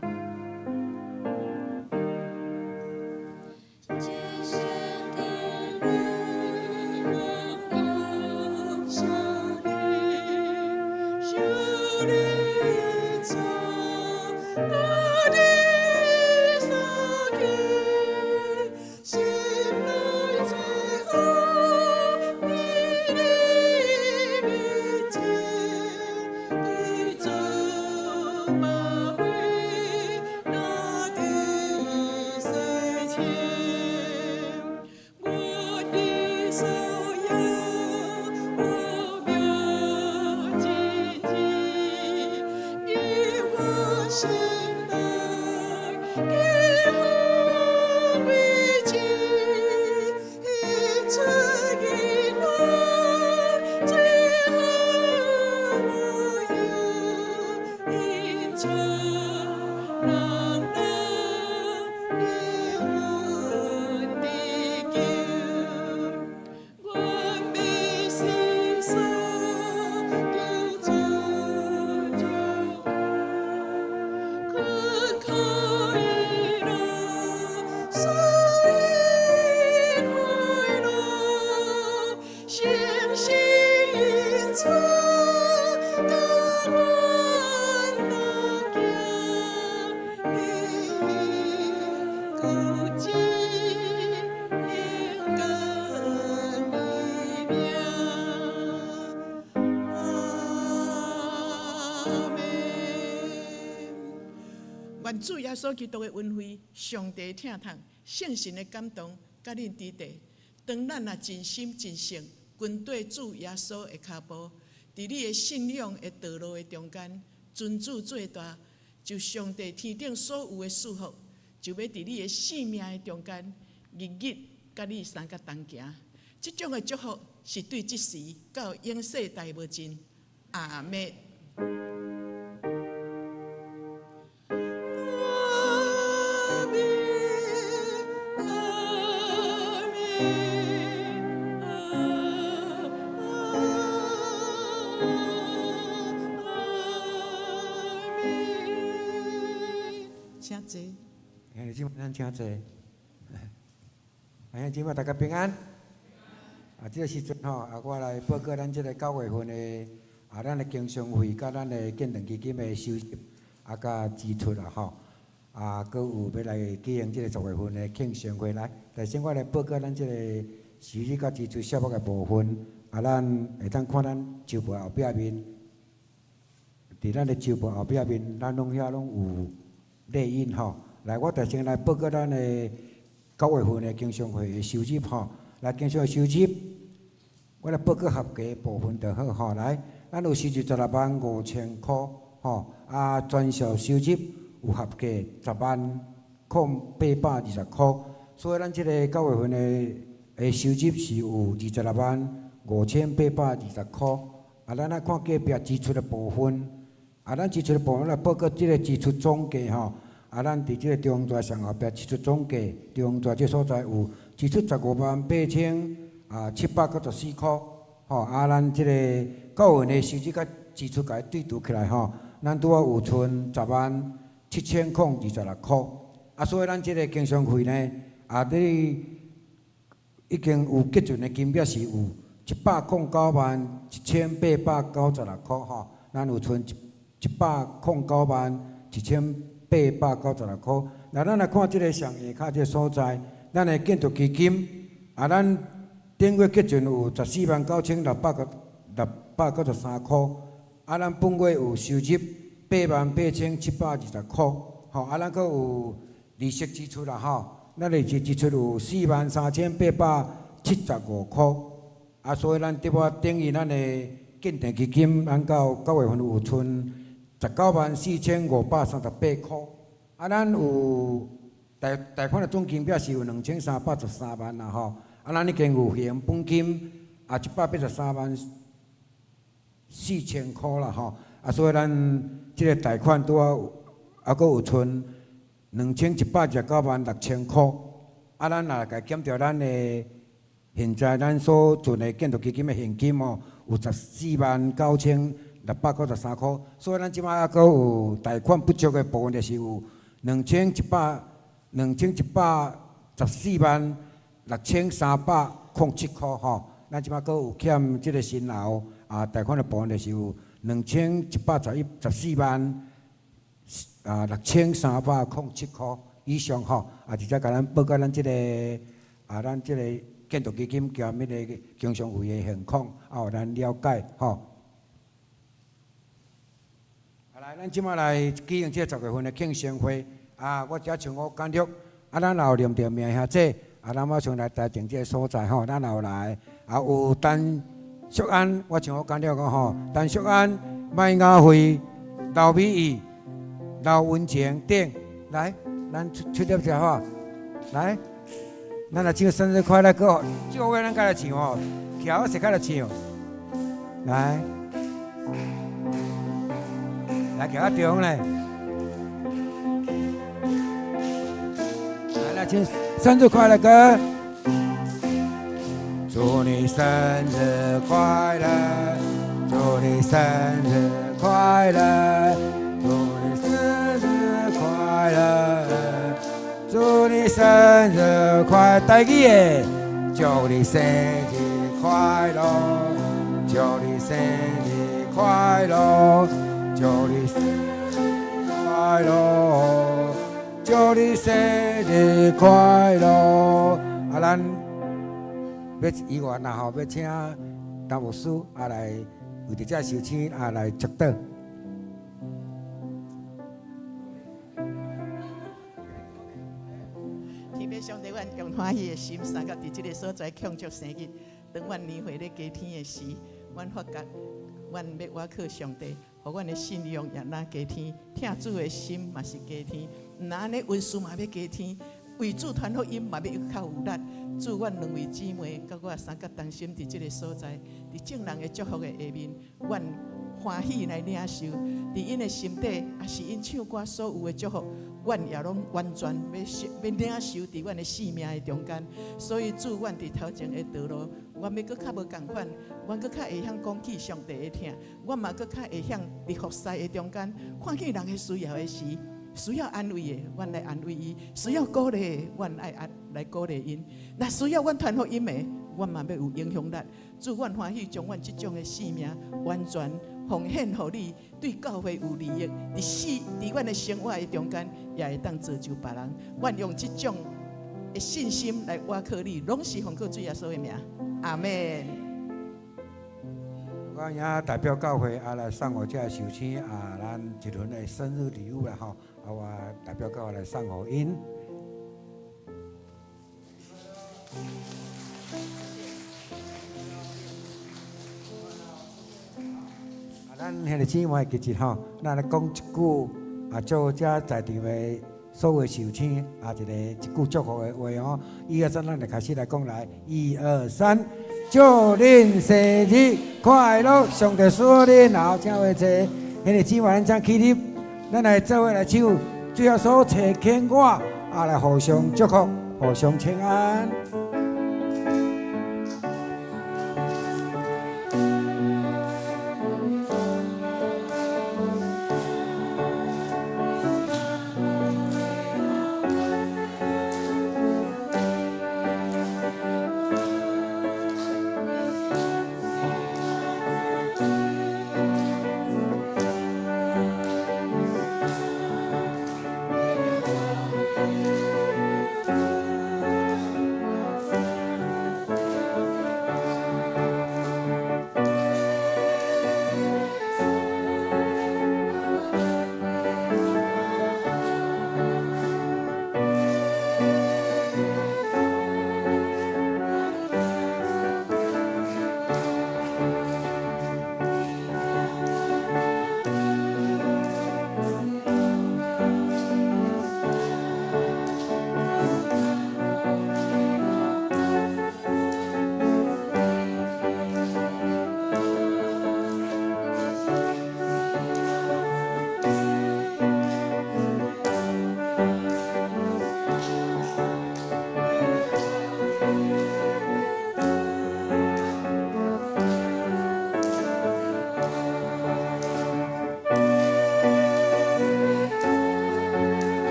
愿主耶稣基督的恩惠、上帝疼痛、圣神的感动，甲恁伫地。当咱若真心真性，跟对主耶稣的脚步，伫你的信仰的道路的中间，尊主做大，就上帝天顶所有的祝福，就要伫你的性命的中间，日日甲你三角同行。这种的祝福是对即时到永世代无尽。阿们。请坐。兄弟姊妹，咱请坐。兄弟姊妹，大家平安。这个时阵吼，我来报告咱这个9月份的咱的经常会，甲咱的建堂基金的收入，甲支出啦吼。阁有要来举行这个10月份的庆常会来。但先我来报告咱这个收入甲支出项目的部分。咱会当看咱周报后壁面，伫咱的周报后壁面，咱拢遐拢有列印吼。来，我先来报告咱的9月份的经常会的收入吼。来，经常收入，我来报告合格部分就好吼。来，咱有收入165000块吼，全校收入有合格100820块，所以咱这个9月份的收入是有265820块。咱来看隔壁支出的部分，咱支出的部分来报告即个支出总计吼。咱伫即个中大上后壁支出总计，中大即所在有支出158794块，咱即个教员的收入甲支出甲对除起来吼，咱拄啊有剩107026块。所以咱即个经常费呢，你已经有结存的金额是有1091896块咱有剩1091896块。那咱来看即个上下骹即个所在，咱的建筑基金咱顶月结存有149,693块，咱本月有收入88720块，咱阁有利息支出啦咱利息支出有43875块，所以咱得我等于咱的建定基金，咱到9月份有剩194538块，咱有贷款的总金额是有2313万啦咱已经有现本金1834000块啦所以咱即个贷款拄啊阁有剩21296000块，咱若甲减掉咱的现在咱所存的建筑基金的现金有149693块，所以咱即摆还阁有贷款不足的部分，就是有21146307块咱即摆阁有欠即个新楼贷款的部分，就是有21146307块以上直接甲咱报告咱即个咱即个建筑基金兼迄个经常费的现况互咱了解来，咱即摆来举行即个10月份的庆生会我只唱我简略咱若有念着名兄弟咱马上来台前即个所在咱也有来有陈淑安，我唱我简略讲陈淑安、麦雅慧、刘美仪、刘文晴等来，咱出点者来，咱来唱生日快乐歌，这个咱甲来唱徛我势甲来唱，来徛较中咧，来唱生日快乐歌。祝你生日快乐，祝你生日快乐，祝你生日快乐，祝你生日快乐！台语的，祝你生日快乐，祝你生日快乐，祝你生日快乐，祝你生日快乐！咱。要医院要请陈牧师来为着这受请来祝祷。天父上帝，阮用欢喜的心，三甲伫即个所在庆祝生日。当阮年岁咧加添的时，阮发觉阮要倚靠上帝，互阮的信仰也那加添，听主的心嘛是加添，毋那安尼运输嘛要加添。为主传福音嘛要较有力，祝阮两位姊妹甲我三角同心伫即个所在，伫众人的祝福的下面，阮欢喜来领受。伫因的心底，也是因唱歌所有的祝福，阮也拢完全要领受伫阮的生命的中间。所以主，阮伫头前的道路，阮要搁较无共款，阮搁较会晓讲起上帝的听，阮嘛搁较会晓伫服侍的中间，看见人的需要的时。需要安慰的，阮来安慰伊；需要鼓励的，阮来鼓励因。那需要阮传福音的，阮嘛要有影响力。祝阮欢喜将阮即种的生命完全奉献予你，对教会有利益，伫阮的生活的中间，也会当造就别人。阮用即种的信心来倚靠你，拢是奉靠主耶稣的名。阿门。我也代表教会来送我这受请咱一轮的生日礼物啦我代表教会来送互因。咱迄个姊妹其实咱来讲一句祝这在场的所有受请一句祝福的话1、2、3，咱就开始来讲来，1、2、3。祝恁生日快乐！上帝赐恁后请话济，迄个姊妹咱将起立，咱来做伙来唱，最后所找牵挂，来互相祝福，互相请安。